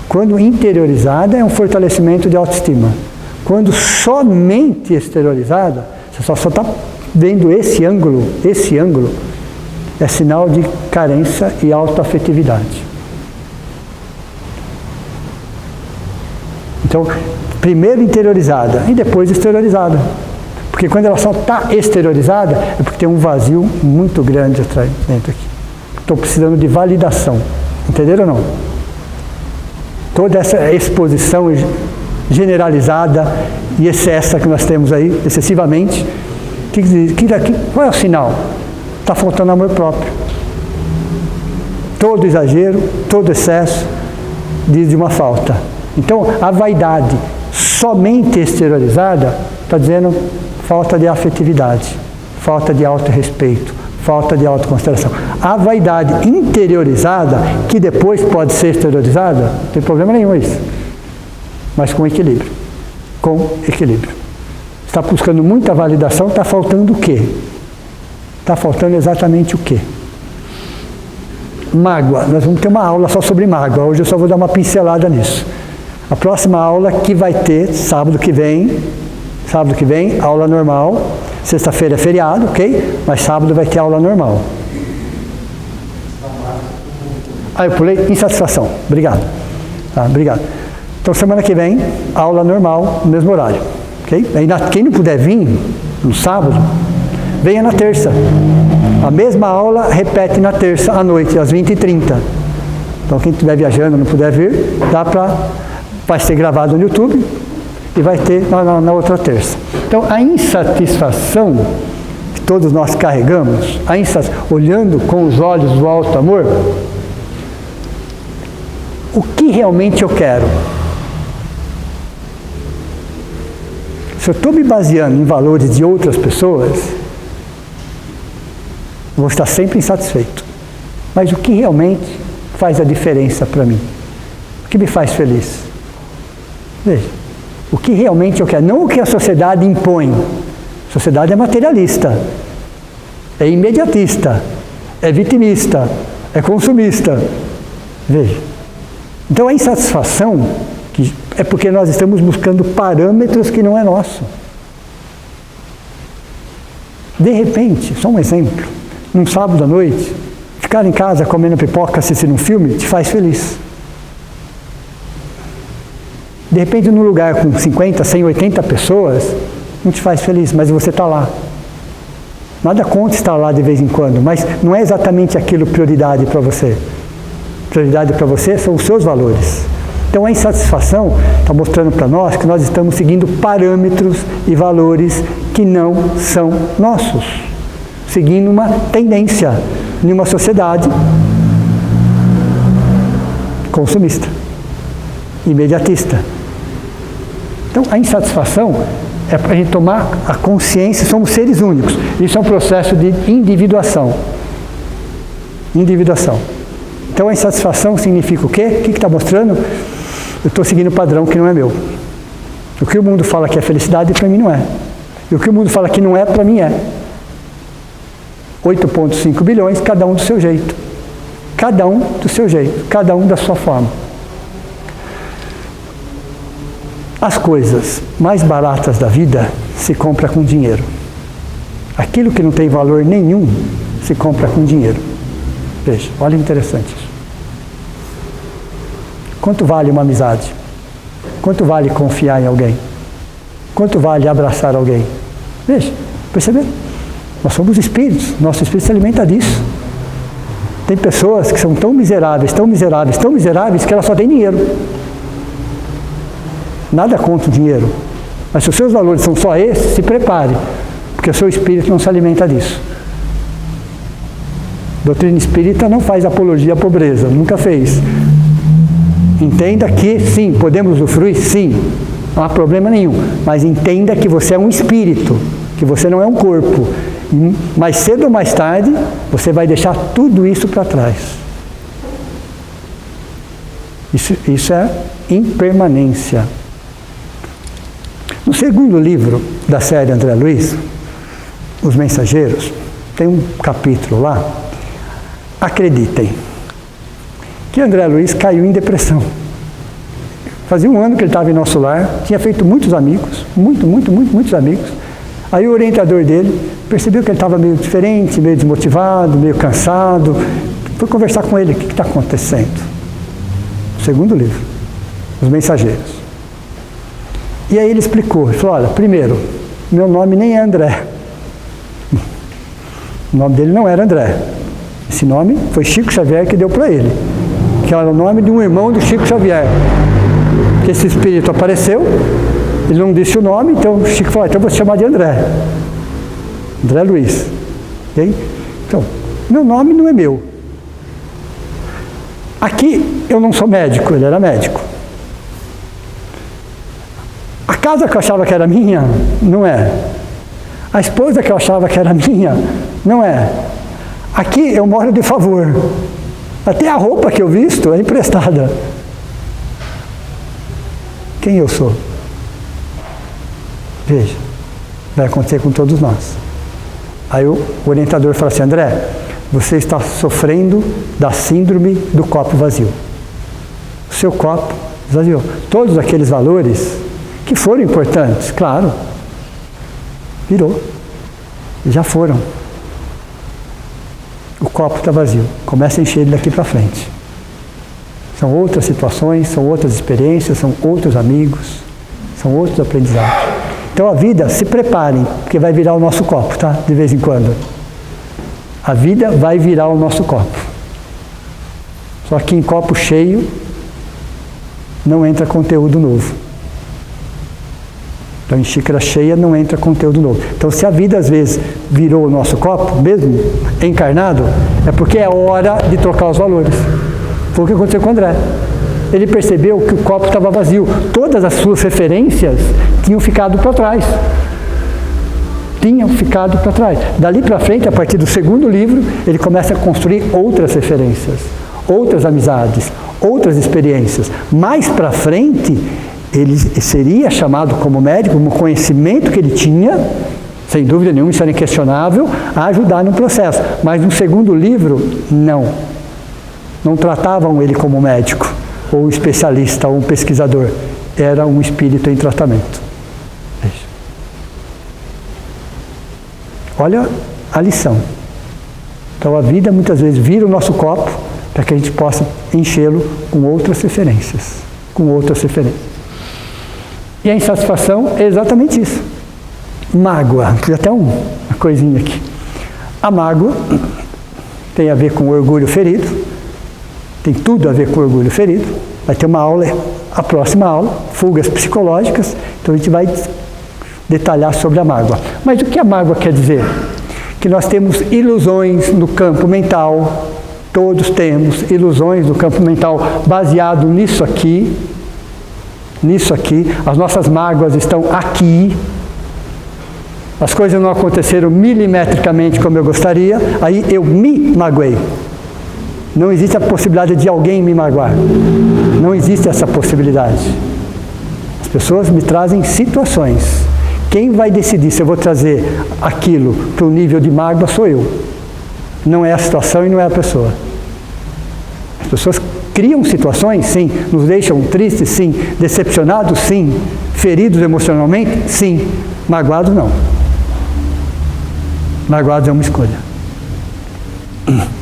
Quando interiorizada, é um fortalecimento de autoestima. Quando somente exteriorizada, você só está vendo esse ângulo, é sinal de carência e autoafetividade. Então, primeiro interiorizada e depois exteriorizada. Porque quando ela só está exteriorizada, é porque tem um vazio muito grande atrás dentro aqui. Estou precisando de validação. Entenderam ou não? Toda essa exposição generalizada e excessa que nós temos aí, excessivamente, qual é o sinal? Está faltando amor próprio. Todo exagero, todo excesso diz de uma falta. Então, a vaidade somente exteriorizada está dizendo falta de afetividade, falta de autorrespeito, falta de autoconsideração. A vaidade interiorizada, que depois pode ser exteriorizada, não tem problema nenhum isso. Mas com equilíbrio. Com equilíbrio. Está buscando muita validação, está faltando o quê? Está faltando exatamente o quê? Mágoa. Nós vamos ter uma aula só sobre mágoa. Hoje eu só vou dar uma pincelada nisso. A próxima aula que vai ter, sábado que vem, aula normal, Sexta-feira é feriado, ok? Mas sábado vai ter aula normal. Eu pulei insatisfação. Obrigado. Tá, obrigado. Então, semana que vem, aula normal, no mesmo horário. Ok? Aí, quem não puder vir no sábado, venha na terça. A mesma aula repete na terça à noite, às 20h30. Então, quem estiver viajando não puder vir, vai ser gravado no YouTube e vai ter na outra terça. Então, a insatisfação que todos nós carregamos, olhando com os olhos do alto amor, o que realmente eu quero? Se eu estou me baseando em valores de outras pessoas, vou estar sempre insatisfeito. Mas o que realmente faz a diferença para mim? O que me faz feliz? Veja, o que realmente eu quero, não o que a sociedade impõe. A sociedade é materialista, é imediatista, é vitimista, é consumista. Veja. Então a insatisfação é porque nós estamos buscando parâmetros que não é nosso. De repente, só um exemplo, num sábado à noite, ficar em casa comendo pipoca, assistindo um filme, te faz feliz. De repente, num lugar com 50, 100, 80 pessoas, não te faz feliz, mas você está lá. Nada contra estar lá de vez em quando, mas não é exatamente aquilo prioridade para você. Prioridade para você são os seus valores. Então a insatisfação está mostrando para nós que nós estamos seguindo parâmetros e valores que não são nossos. Seguindo uma tendência em uma sociedade consumista, imediatista. Então a insatisfação é para a gente tomar a consciência, somos seres únicos. Isso é um processo de individuação. Individuação. Então a insatisfação significa o quê? O que está mostrando? Eu estou seguindo um padrão que não é meu. O que o mundo fala que é felicidade, para mim não é. E o que o mundo fala que não é, para mim é. 8,5 bilhões, cada um do seu jeito. Cada um do seu jeito, cada um da sua forma. As coisas mais baratas da vida se compra com dinheiro. Aquilo que não tem valor nenhum se compra com dinheiro. Veja, olha que interessante isso. Quanto vale uma amizade? Quanto vale confiar em alguém? Quanto vale abraçar alguém? Veja, percebeu? Nós somos espíritos, nosso espírito se alimenta disso. Tem pessoas que são tão miseráveis, tão miseráveis, tão miseráveis que elas só têm dinheiro. Nada contra o dinheiro. Mas se os seus valores são só esses, se prepare, porque o seu espírito não se alimenta disso. A doutrina espírita não faz apologia à pobreza, nunca fez. Entenda que, sim, podemos usufruir? Sim, não há problema nenhum. Mas entenda que você é um espírito, que você não é um corpo. Mais cedo ou mais tarde, você vai deixar tudo isso para trás. Isso é impermanência. No segundo livro da série André Luiz, Os Mensageiros, tem um capítulo lá. Acreditem que André Luiz caiu em depressão. Fazia um ano que ele estava em nosso lar, tinha feito muitos amigos, muitos amigos. Aí o orientador dele percebeu que ele estava meio diferente, meio desmotivado, meio cansado. Foi conversar com ele, o que está acontecendo? Segundo livro, Os Mensageiros. E aí ele explicou, ele falou, olha, primeiro, meu nome nem é André. O nome dele não era André. Esse nome foi Chico Xavier que deu para ele, que era o nome de um irmão do Chico Xavier. Que esse espírito apareceu, ele não disse o nome, então o Chico falou, então eu vou te chamar de André. André Luiz. Okay? Então, meu nome não é meu. Aqui eu não sou médico, ele era médico. A casa que eu achava que era minha, não é. A esposa que eu achava que era minha, não é. Aqui eu moro de favor. Até a roupa que eu visto é emprestada. Quem eu sou? Veja, vai acontecer com todos nós. Aí o orientador fala assim, André, você está sofrendo da síndrome do copo vazio. O seu copo esvaziou. Todos aqueles valores que foram importantes, claro, virou. Já foram. O copo está vazio. Começa a encher ele daqui para frente. São outras situações, são outras experiências, são outros amigos, são outros aprendizados. Então a vida, se preparem, porque vai virar o nosso copo, tá? De vez em quando. A vida vai virar o nosso copo. Só que em copo cheio não entra conteúdo novo. Então em xícara cheia não entra conteúdo novo. Então se a vida às vezes virou o nosso copo, mesmo encarnado, é porque é hora de trocar os valores. Foi o que aconteceu com o André. Ele percebeu que o copo estava vazio. Todas as suas referências tinham ficado para trás. Tinham ficado para trás. Dali para frente, a partir do segundo livro, ele começa a construir outras referências, outras amizades, outras experiências. Mais para frente, ele seria chamado como médico, como conhecimento que ele tinha, sem dúvida nenhuma, isso era inquestionável, a ajudar no processo. Mas no segundo livro, não. Não tratavam ele como médico, ou um especialista, ou um pesquisador. Era um espírito em tratamento. Olha a lição. Então a vida muitas vezes vira o nosso copo para que a gente possa enchê-lo com outras referências. Com outras referências. E a insatisfação é exatamente isso. Mágoa. Tem até uma coisinha aqui. A mágoa tem a ver com o orgulho ferido. Tem tudo a ver com o orgulho ferido. Vai ter uma aula, a próxima aula, fugas psicológicas. Então a gente vai detalhar sobre a mágoa. Mas o que a mágoa quer dizer? Que nós temos ilusões no campo mental. Todos temos ilusões no campo mental baseado nisso aqui. Nisso aqui. As nossas mágoas estão aqui. As coisas não aconteceram milimetricamente como eu gostaria. Aí eu me magoei. Não existe a possibilidade de alguém me magoar. Não existe essa possibilidade. As pessoas me trazem situações. Quem vai decidir se eu vou trazer aquilo para o nível de mágoa sou eu. Não é a situação e não é a pessoa. As pessoas criam situações, sim. Nos deixam tristes, sim. Decepcionados, sim. Feridos emocionalmente, sim. Magoados, não. Magoados é uma escolha.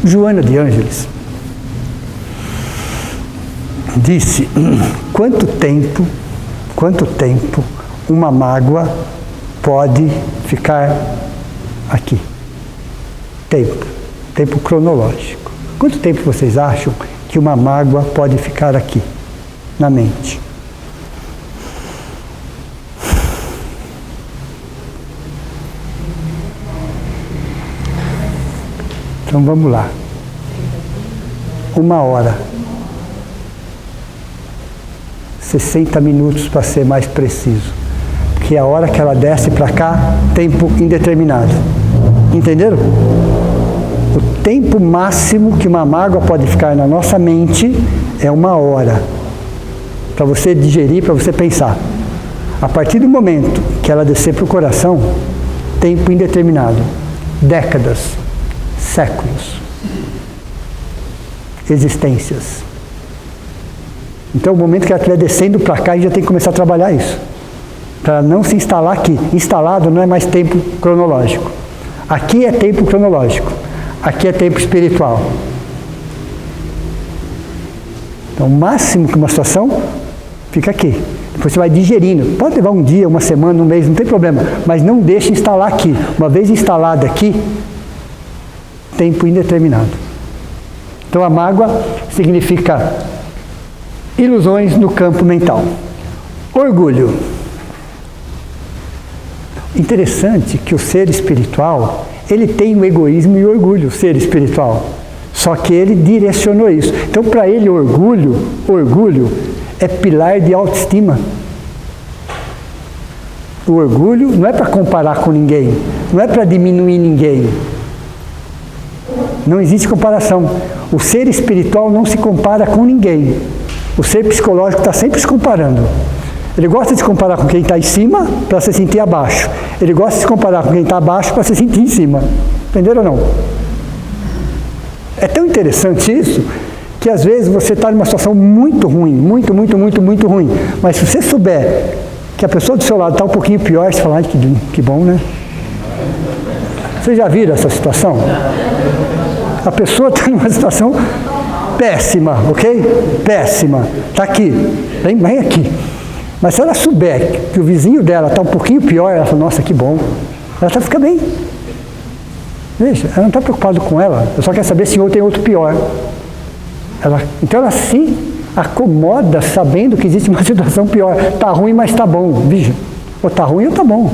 Joana de Ângeles disse: quanto tempo uma mágoa pode ficar aqui? Tempo cronológico. Quanto tempo vocês acham que uma mágoa pode ficar aqui, na mente? Então vamos lá. 1 hora. 60 minutos para ser mais preciso. Porque a hora que ela desce para cá, tempo indeterminado. Entenderam? O tempo máximo que uma mágoa pode ficar na nossa mente é 1 hora. Para você digerir, para você pensar. A partir do momento que ela descer para o coração, tempo indeterminado. Décadas. Séculos. Existências. Então, o momento que ela estiver descendo para cá, a gente já tem que começar a trabalhar isso. Para não se instalar aqui. Instalado não é mais tempo cronológico. Aqui é tempo cronológico. Aqui é tempo espiritual. Então, o máximo que uma situação fica aqui. Depois você vai digerindo. Pode levar um dia, uma semana, um mês, não tem problema. Mas não deixe instalar aqui. Uma vez instalado aqui, tempo indeterminado. Então a mágoa significa ilusões no campo mental. Orgulho. Interessante que o ser espiritual, ele tem o egoísmo e o orgulho, o ser espiritual. Só que ele direcionou isso. Então para ele orgulho é pilar de autoestima. O orgulho não é para comparar com ninguém, não é para diminuir ninguém. Não existe comparação. O ser espiritual não se compara com ninguém. O ser psicológico está sempre se comparando. Ele gosta de se comparar com quem está em cima para se sentir abaixo. Ele gosta de se comparar com quem está abaixo para se sentir em cima. Entenderam ou não? É tão interessante isso, que às vezes você está numa situação muito ruim, muito ruim. Mas se você souber que a pessoa do seu lado está um pouquinho pior, você fala: ai, que bom, né? Vocês já viram essa situação? A pessoa está numa situação péssima, ok? Péssima. Está aqui. Vem aqui. Mas se ela souber que o vizinho dela está um pouquinho pior, ela fala, nossa, que bom. Ela fica bem. Veja, ela não está preocupada com ela, ela só quer saber se tem outro pior. Então ela se acomoda sabendo que existe uma situação pior. Está ruim, mas está bom. Veja, ou está ruim ou está bom.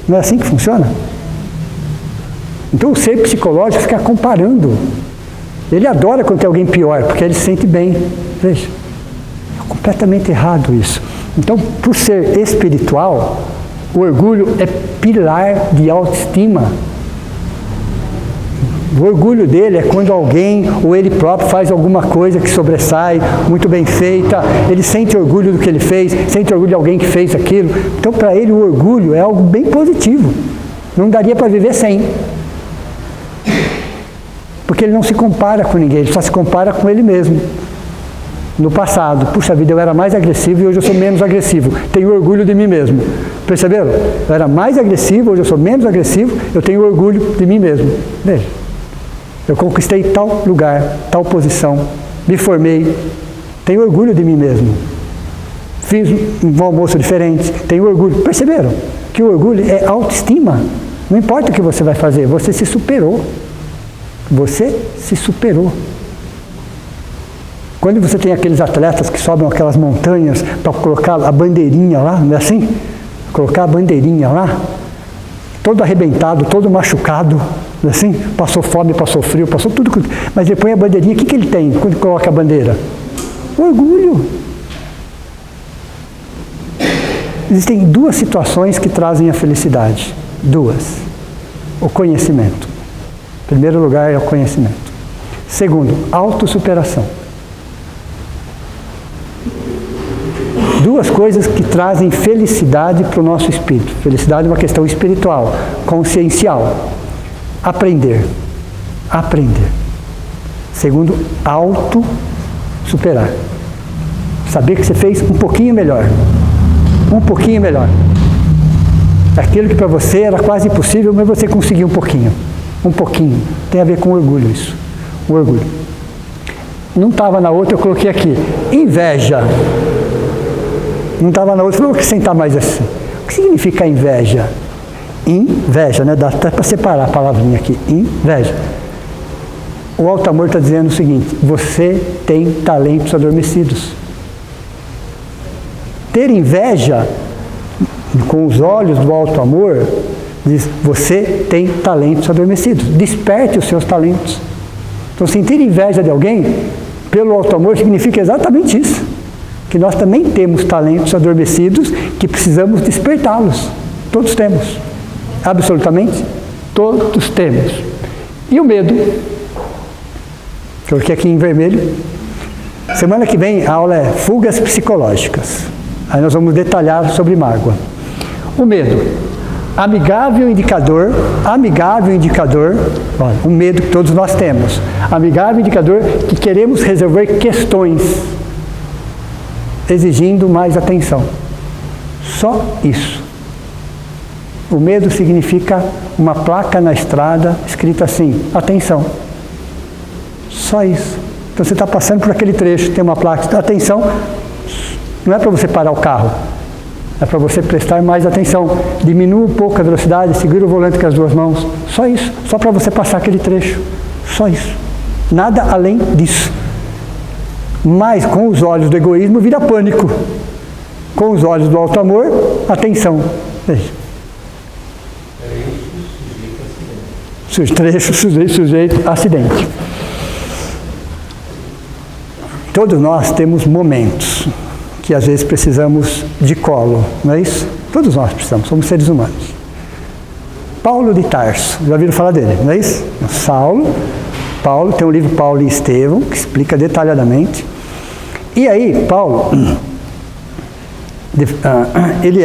Não é assim que funciona? Então o ser psicológico fica comparando. Ele adora quando tem alguém pior, porque ele se sente bem. Veja, é completamente errado isso. Então, por ser espiritual, o orgulho é pilar de autoestima. O orgulho dele é quando alguém ou ele próprio faz alguma coisa que sobressai, muito bem feita, ele sente orgulho do que ele fez, sente orgulho de alguém que fez aquilo. Então, para ele, o orgulho é algo bem positivo. Não daria para viver sem. Porque ele não se compara com ninguém, ele só se compara com ele mesmo. No passado, puxa vida, eu era mais agressivo e hoje eu sou menos agressivo. Tenho orgulho de mim mesmo. Perceberam? Eu era mais agressivo, hoje eu sou menos agressivo, eu tenho orgulho de mim mesmo. Veja. Eu conquistei tal lugar, tal posição, me formei, tenho orgulho de mim mesmo. Fiz um almoço diferente, tenho orgulho. Perceberam? Que o orgulho é autoestima. Não importa o que você vai fazer, você se superou. Você se superou. Quando você tem aqueles atletas que sobem aquelas montanhas para colocar a bandeirinha lá, não é assim? Colocar a bandeirinha lá, todo arrebentado, todo machucado, não é assim? Passou fome, passou frio, passou tudo. Mas ele põe a bandeirinha, o que ele tem quando coloca a bandeira? Orgulho. Existem duas situações que trazem a felicidade. Duas. O conhecimento. Em primeiro lugar é o conhecimento. Segundo, autossuperação. Duas coisas que trazem felicidade para o nosso espírito. Felicidade é uma questão espiritual, consciencial. Aprender. Aprender. Segundo, auto-superar. Saber que você fez um pouquinho melhor. Um pouquinho melhor. Aquilo que para você era quase impossível, mas você conseguiu um pouquinho. Um pouquinho. Tem a ver com orgulho isso. O orgulho. Não estava na outra, eu coloquei aqui. Inveja. Não estava na outra, vou acrescentar mais assim. O que significa inveja? Inveja, né? Dá até para separar a palavrinha aqui. Inveja. O alto amor está dizendo o seguinte: você tem talentos adormecidos. Ter inveja, com os olhos do alto amor, diz: você tem talentos adormecidos. Desperte os seus talentos. Então, sentir inveja de alguém, pelo alto amor, significa exatamente isso. Que nós também temos talentos adormecidos que precisamos despertá-los. Todos temos. Absolutamente todos temos. E o medo? Coloquei aqui em vermelho. Semana que vem a aula é fugas psicológicas. Aí nós vamos detalhar sobre mágoa. O medo. Amigável indicador, olha, um medo que todos nós temos. Amigável indicador que queremos resolver questões, exigindo mais atenção. Só isso. O medo significa uma placa na estrada escrita assim: atenção. Só isso. Então você está passando por aquele trecho, tem uma placa, atenção. Não é para você parar o carro, é para você prestar mais atenção. Diminua um pouco a velocidade, segura o volante com as duas mãos. Só isso. Só para você passar aquele trecho. Só isso. Nada além disso. Mas com os olhos do egoísmo vira pânico. Com os olhos do alto amor, atenção. Veja. Trecho sujeito a acidente. Todos nós temos momentos que às vezes precisamos de colo, não é isso? Todos nós precisamos, somos seres humanos. Paulo de Tarso, já ouviram falar dele, não é isso? Paulo, tem um livro Paulo e Estevão, que explica detalhadamente. E aí, Paulo, ele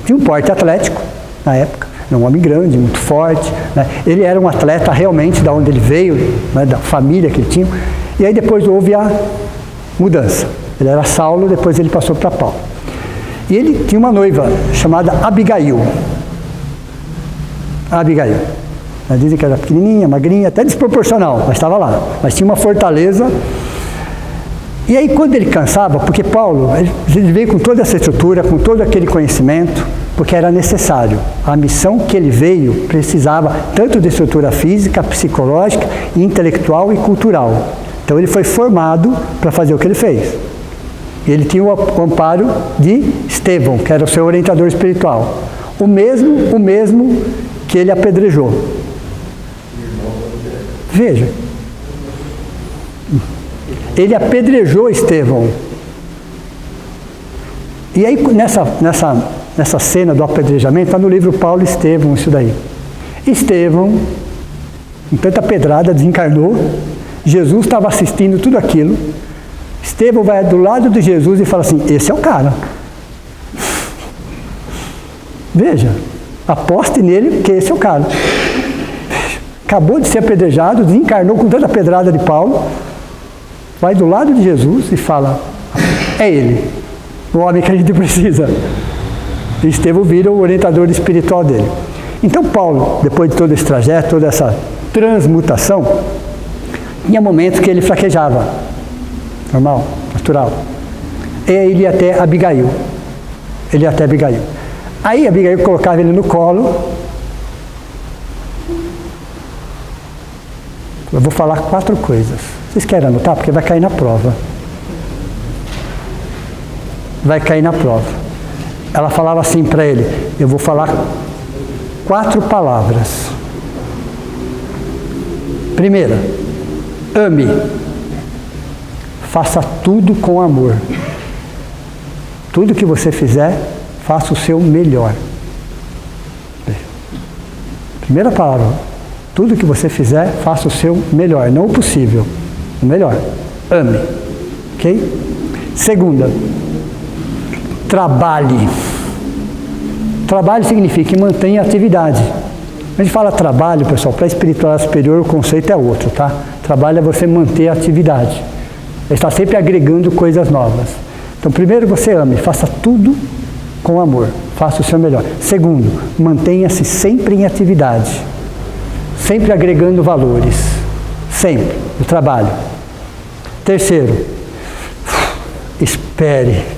tinha um porte atlético na época, era um homem grande, muito forte, né? Ele era um atleta realmente da onde ele veio, né? Da família que ele tinha. E aí depois houve a mudança. Ele era Saulo, depois ele passou para Paulo. E ele tinha uma noiva chamada Abigail. a Abigail. Elas dizem que era pequenininha, magrinha, até desproporcional, mas estava lá. Mas tinha uma fortaleza. E aí quando ele cansava, porque Paulo, ele veio com toda essa estrutura, com todo aquele conhecimento, porque era necessário. A missão que ele veio precisava tanto de estrutura física, psicológica, intelectual e cultural. Então ele foi formado para fazer o que ele fez. Ele tinha o amparo de Estevão, que era o seu orientador espiritual. O mesmo que ele apedrejou. Veja. Ele apedrejou Estevão. E aí nessa cena do apedrejamento, está no livro Paulo e Estevão, isso daí. Estevão, com tanta pedrada, desencarnou. Jesus estava assistindo tudo aquilo. Estevão vai do lado de Jesus e fala assim, esse é o cara. Veja, aposte nele que esse é o cara. Acabou de ser apedrejado, desencarnou com tanta pedrada de Paulo, vai do lado de Jesus e fala, é ele, o homem que a gente precisa. E Estevão vira o orientador espiritual dele. Então Paulo, depois de todo esse trajeto, toda essa transmutação, tinha momentos que ele fraquejava. Normal, natural. E ele ia até Abigail. Aí Abigail colocava ele no colo. Eu vou falar 4 coisas. Vocês querem anotar? Porque vai cair na prova. Ela falava assim para ele, eu vou falar 4 palavras. Primeira, ame. Faça tudo com amor. Tudo que você fizer, faça o seu melhor. Primeira palavra. Tudo que você fizer, faça o seu melhor. Não o possível. O melhor. Ame. Ok? Segunda. Trabalhe. Trabalho significa que mantenha atividade. A gente fala trabalho, pessoal, para a espiritualidade superior o conceito é outro, tá? Trabalho é você manter a atividade. Está sempre agregando coisas novas. Então, primeiro você ame, faça tudo com amor, faça o seu melhor. Segundo, mantenha-se sempre em atividade, sempre agregando valores, sempre, no trabalho. Terceiro, espere.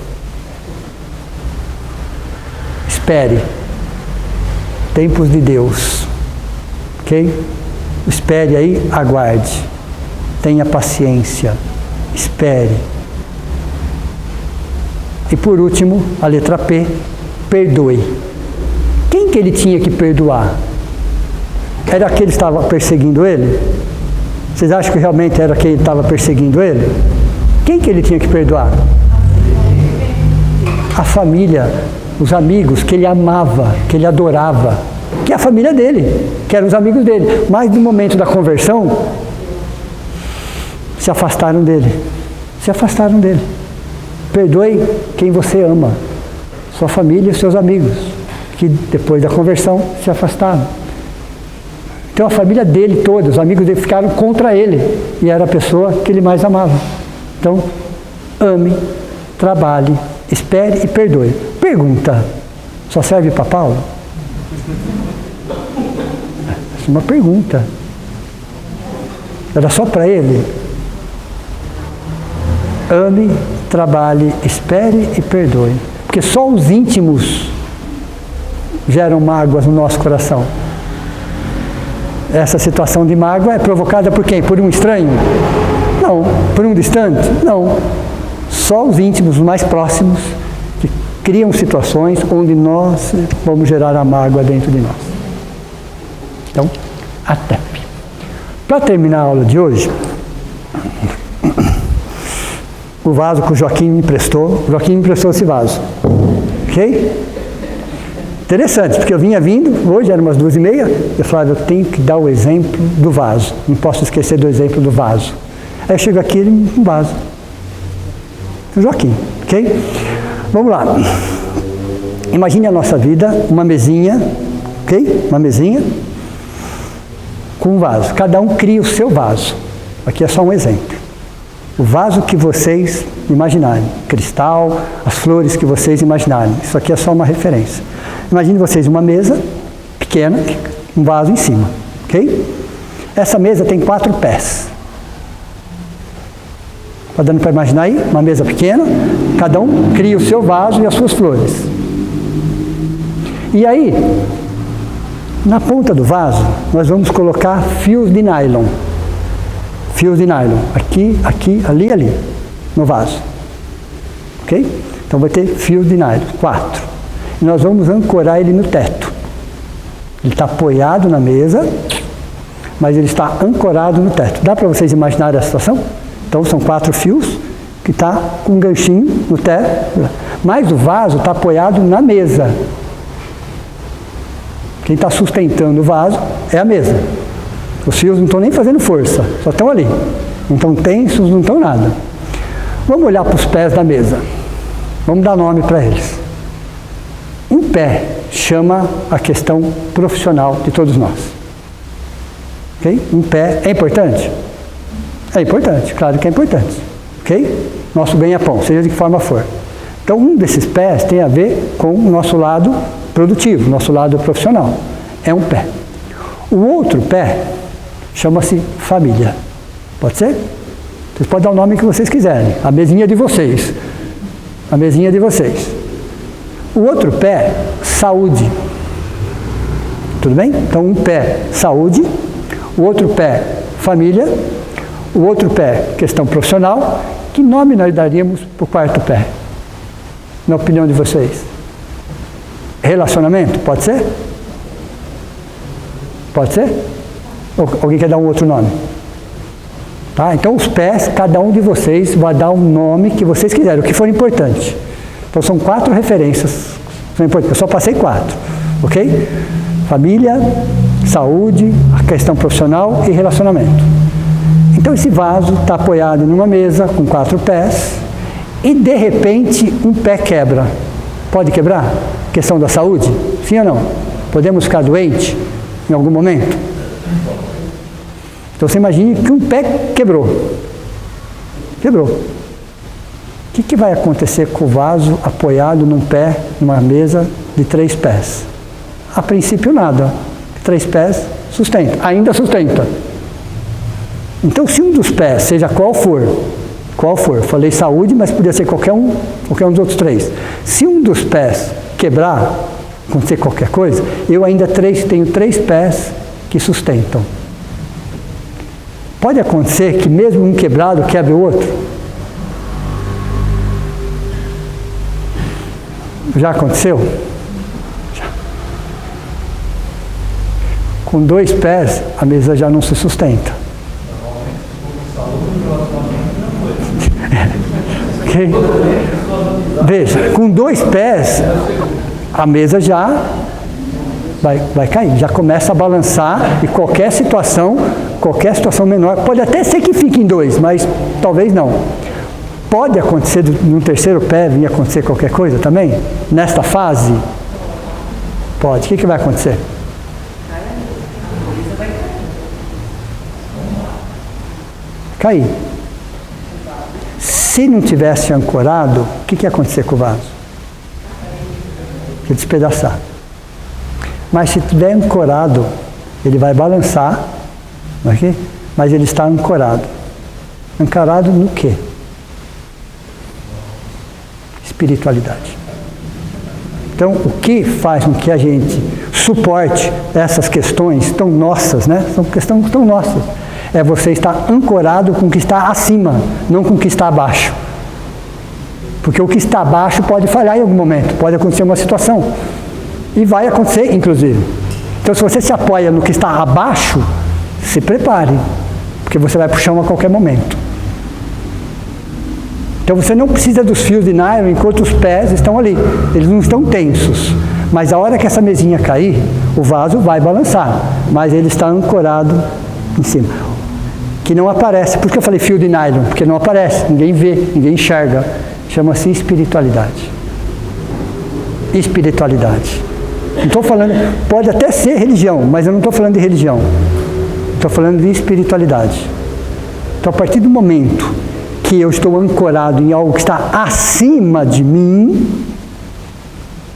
Tempos de Deus, ok? Espere aí, aguarde, tenha paciência. Espere. E por último, a letra P, perdoe. Quem que ele tinha que perdoar? Era aquele que estava perseguindo ele? Vocês acham que realmente era aquele que estava perseguindo ele? Quem que ele tinha que perdoar? A família, os amigos que ele amava, que ele adorava, que é a família dele, que eram os amigos dele. Mas no momento da conversão, se afastaram dele. Perdoe quem você ama, sua família e seus amigos, que depois da conversão se afastaram. Então a família dele toda, os amigos dele ficaram contra ele, e era a pessoa que ele mais amava. Então, ame, trabalhe, espere e perdoe. Pergunta, só serve para Paulo? Essa é uma pergunta. Era só para ele? Ame, trabalhe, espere e perdoe. Porque só os íntimos geram mágoas no nosso coração. Essa situação de mágoa é provocada por quem? Por um estranho? Não. Por um distante? Não. Só os íntimos, os mais próximos, que criam situações onde nós vamos gerar a mágoa dentro de nós. Então, até. Para terminar a aula de hoje, o vaso que o Joaquim me emprestou, esse vaso. Ok? Interessante, porque eu vinha vindo, hoje eram umas 2h30, eu falava, eu tenho que dar o exemplo do vaso, não posso esquecer do exemplo do vaso. Aí eu chego aqui, um vaso. O Joaquim, ok? Vamos lá. Imagine a nossa vida, uma mesinha, ok? Uma mesinha com um vaso. Cada um cria o seu vaso. Aqui é só um exemplo. O vaso que vocês imaginarem, cristal, as flores que vocês imaginarem. Isso aqui é só uma referência. Imagine vocês uma mesa pequena, um vaso em cima, ok? Essa mesa tem 4 pés. Está dando para imaginar aí? Uma mesa pequena, cada um cria o seu vaso e as suas flores. E aí, na ponta do vaso, nós vamos colocar fios de nylon. Fios de nylon, aqui, aqui, ali e ali, no vaso. Ok? Então vai ter fios de nylon, 4. E nós vamos ancorar ele no teto. Ele está apoiado na mesa, mas ele está ancorado no teto. Dá para vocês imaginarem a situação? Então são 4 fios que está com um ganchinho no teto, mas o vaso está apoiado na mesa. Quem está sustentando o vaso é a mesa. Os fios não estão nem fazendo força, só estão ali. Não estão tensos, não estão nada. Vamos olhar para os pés da mesa. Vamos dar nome para eles. Um pé chama a questão profissional de todos nós. Okay? Um pé é importante? É importante, claro que é importante. Ok? Nosso ganha-pão, seja de que forma for. Então, um desses pés tem a ver com o nosso lado produtivo, nosso lado profissional. É um pé. O outro pé chama-se família. Pode ser? Vocês podem dar o nome que vocês quiserem. A mesinha de vocês. A mesinha de vocês. O outro pé, saúde. Tudo bem? Então, um pé, saúde. O outro pé, família. O outro pé, questão profissional. Que nome nós daríamos para o quarto pé? Na opinião de vocês? Relacionamento? Pode ser? Pode ser? Ou alguém quer dar um outro nome? Tá? Então, os pés, cada um de vocês vai dar um nome que vocês quiserem, o que for importante. Então, são 4 referências. São importantes. Eu só passei 4. Ok? Família, saúde, a questão profissional e relacionamento. Então, esse vaso está apoiado numa mesa com 4 pés e, de repente, um pé quebra. Pode quebrar? Questão da saúde? Sim ou não? Podemos ficar doentes em algum momento? Então, você imagine que um pé quebrou. Quebrou. O que vai acontecer com o vaso apoiado num pé, numa mesa de 3 pés? A princípio, nada. 3 pés sustenta. Ainda sustenta. Então, se um dos pés, seja qual for, falei saúde, mas podia ser qualquer um dos outros 3. Se um dos pés quebrar, acontecer qualquer coisa, eu ainda tenho 3 pés que sustentam. Pode acontecer que mesmo um quebrado quebre o outro? Já aconteceu? Já. Com 2 pés, a mesa já não se sustenta. Okay? Veja, com 2 pés, a mesa já vai cair, já começa a balançar e qualquer situação menor, pode até ser que fique em 2, mas talvez não. Pode acontecer no terceiro pé vir acontecer qualquer coisa também? Nesta fase? Pode. O que vai acontecer? Cair. Se não tivesse ancorado, o que ia acontecer com o vaso? Ia despedaçar. Mas se estiver ancorado, ele vai balançar, okay? Mas ele está ancorado. Ancorado no quê? Espiritualidade. Então, o que faz com que a gente suporte essas questões tão nossas, né? São questões tão nossas. É você estar ancorado com o que está acima, não com o que está abaixo. Porque o que está abaixo pode falhar em algum momento, pode acontecer uma situação. E vai acontecer, inclusive. Então, se você se apoia no que está abaixo, se prepare, porque você vai para o chão a qualquer momento. Então, você não precisa dos fios de nylon enquanto os pés estão ali. Eles não estão tensos. Mas a hora que essa mesinha cair, o vaso vai balançar. Mas ele está ancorado em cima. Que não aparece. Por que eu falei fio de nylon? Porque não aparece. Ninguém vê, ninguém enxerga. Chama-se espiritualidade. Espiritualidade. Não estou falando, pode até ser religião, mas eu não estou falando de religião. Estou falando de espiritualidade. Então, a partir do momento que eu estou ancorado em algo que está acima de mim,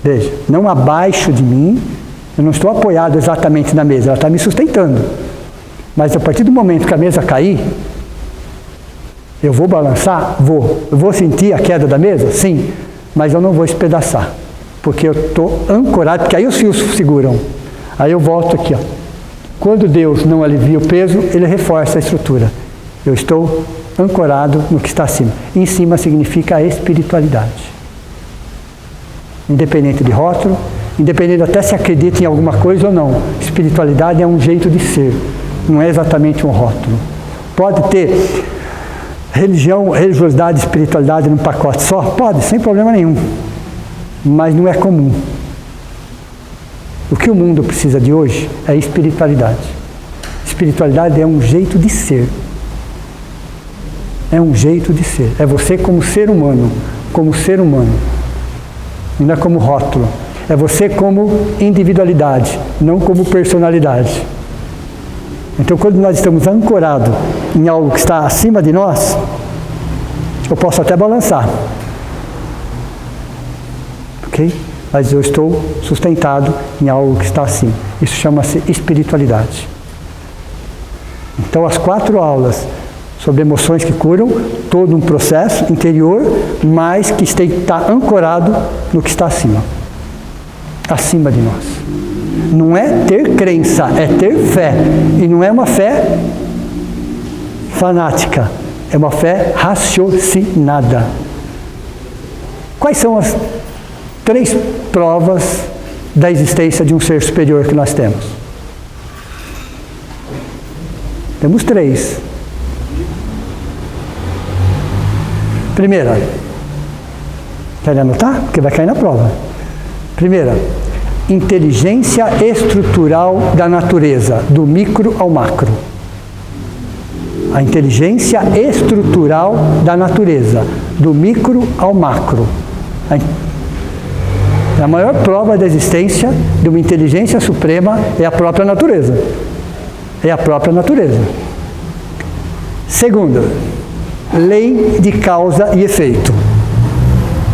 veja, não abaixo de mim, Eu não estou apoiado exatamente na mesa, ela está me sustentando. Mas a partir do momento que a mesa cair, eu vou balançar? Vou. Eu vou sentir a queda da mesa? Sim. Mas eu não vou espedaçar. Porque eu estou ancorado, porque aí os fios seguram. Aí eu volto aqui, ó. Quando Deus não alivia o peso, Ele reforça a estrutura. Eu estou ancorado no que está acima. E em cima significa a espiritualidade. Independente de rótulo, independente até se acredita em alguma coisa ou não. Espiritualidade é um jeito de ser, não é exatamente um rótulo. Pode ter religião, religiosidade e espiritualidade num pacote só? Pode, sem problema nenhum. Mas não é comum. O que o mundo precisa de hoje é espiritualidade. Espiritualidade é um jeito de ser. É um jeito de ser. É você como ser humano. Como ser humano. Não é como rótulo. É você como individualidade, não como personalidade. Então, quando nós estamos ancorados em algo que está acima de nós, eu posso até balançar. Ok? Mas eu estou sustentado em algo que está acima. Isso chama-se espiritualidade. Então, as 4 aulas sobre emoções que curam, todo um processo interior, mas que está ancorado no que está acima. Acima de nós. Não é ter crença, é ter fé. E não é uma fé fanática, é uma fé raciocinada. Quais são as 3 provas da existência de um ser superior que nós temos? Temos 3. Primeira, quer anotar? Porque vai cair na prova. Primeira, inteligência estrutural da natureza, do micro ao macro. A inteligência estrutural da natureza, do micro ao macro. A maior prova da existência de uma inteligência suprema é a própria natureza. É a própria natureza. Segunda, lei de causa e efeito,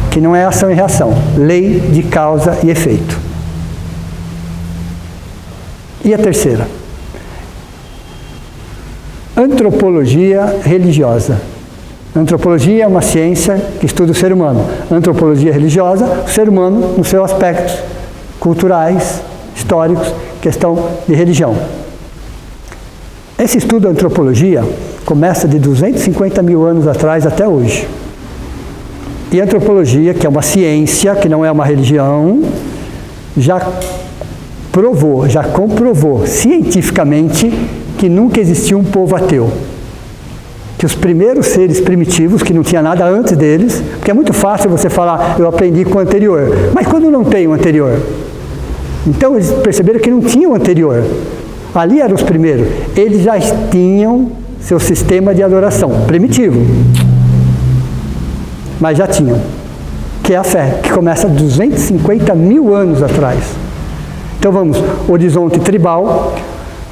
que não é ação e reação, lei de causa e efeito. E a terceira, antropologia religiosa. Antropologia é uma ciência que estuda o ser humano. Antropologia religiosa, o ser humano nos seus aspectos culturais, históricos, questão de religião. Esse estudo da antropologia começa de 250 mil anos atrás até hoje. E a antropologia, que é uma ciência, que não é uma religião, já comprovou cientificamente que nunca existiu um povo ateu. Que os primeiros seres primitivos, que não tinha nada antes deles, porque é muito fácil você falar, eu aprendi com o anterior, mas quando não tem o anterior? Então eles perceberam que não tinha o anterior. Ali eram os primeiros. Eles já tinham seu sistema de adoração primitivo. Mas já tinham. Que é a fé, que começa 250 mil anos atrás. Então vamos, horizonte tribal,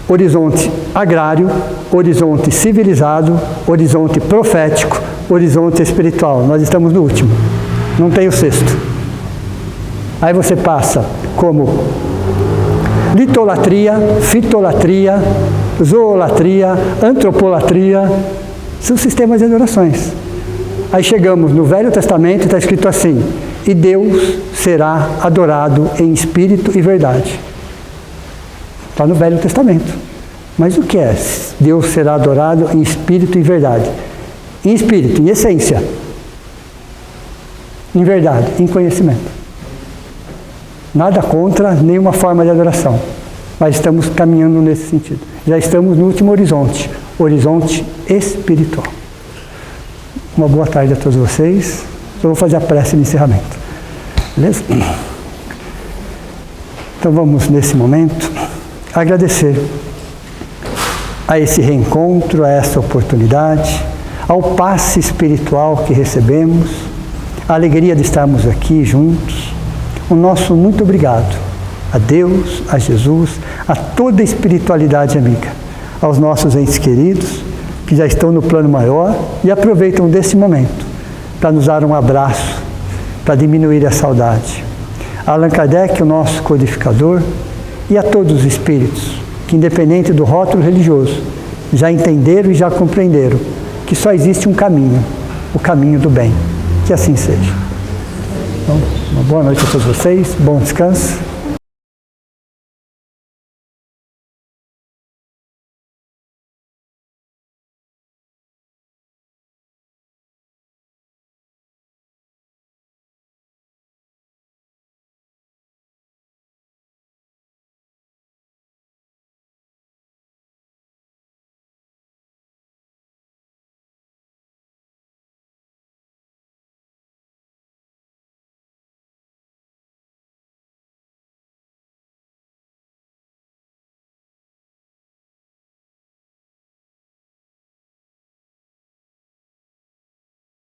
horizonte agrário, horizonte civilizado, horizonte profético, horizonte espiritual. Nós estamos no último. Não tem o sexto. Aí você passa como litolatria, fitolatria, zoolatria, antropolatria, são sistemas de adorações. Aí chegamos no Velho Testamento e está escrito assim, e Deus será adorado em espírito e verdade. Está no Velho Testamento. Mas o que é? Deus será adorado em espírito e verdade. Em espírito, em essência. Em verdade, em conhecimento. Nada contra nenhuma forma de adoração, mas estamos caminhando nesse sentido. Já estamos no último horizonte, horizonte espiritual. Uma boa tarde a todos vocês. Eu vou fazer a prece de encerramento. Beleza? Então vamos, nesse momento, agradecer a esse reencontro, a essa oportunidade, ao passe espiritual que recebemos, a alegria de estarmos aqui juntos. O nosso muito obrigado a Deus, a Jesus, a toda a espiritualidade amiga, aos nossos entes queridos, que já estão no plano maior e aproveitam desse momento para nos dar um abraço, para diminuir a saudade. Allan Kardec, o nosso codificador, E a todos os espíritos, que independente do rótulo religioso, já entenderam e já compreenderam que só existe um caminho, o caminho do bem. Que assim seja. Então, uma boa noite a todos vocês, bom descanso.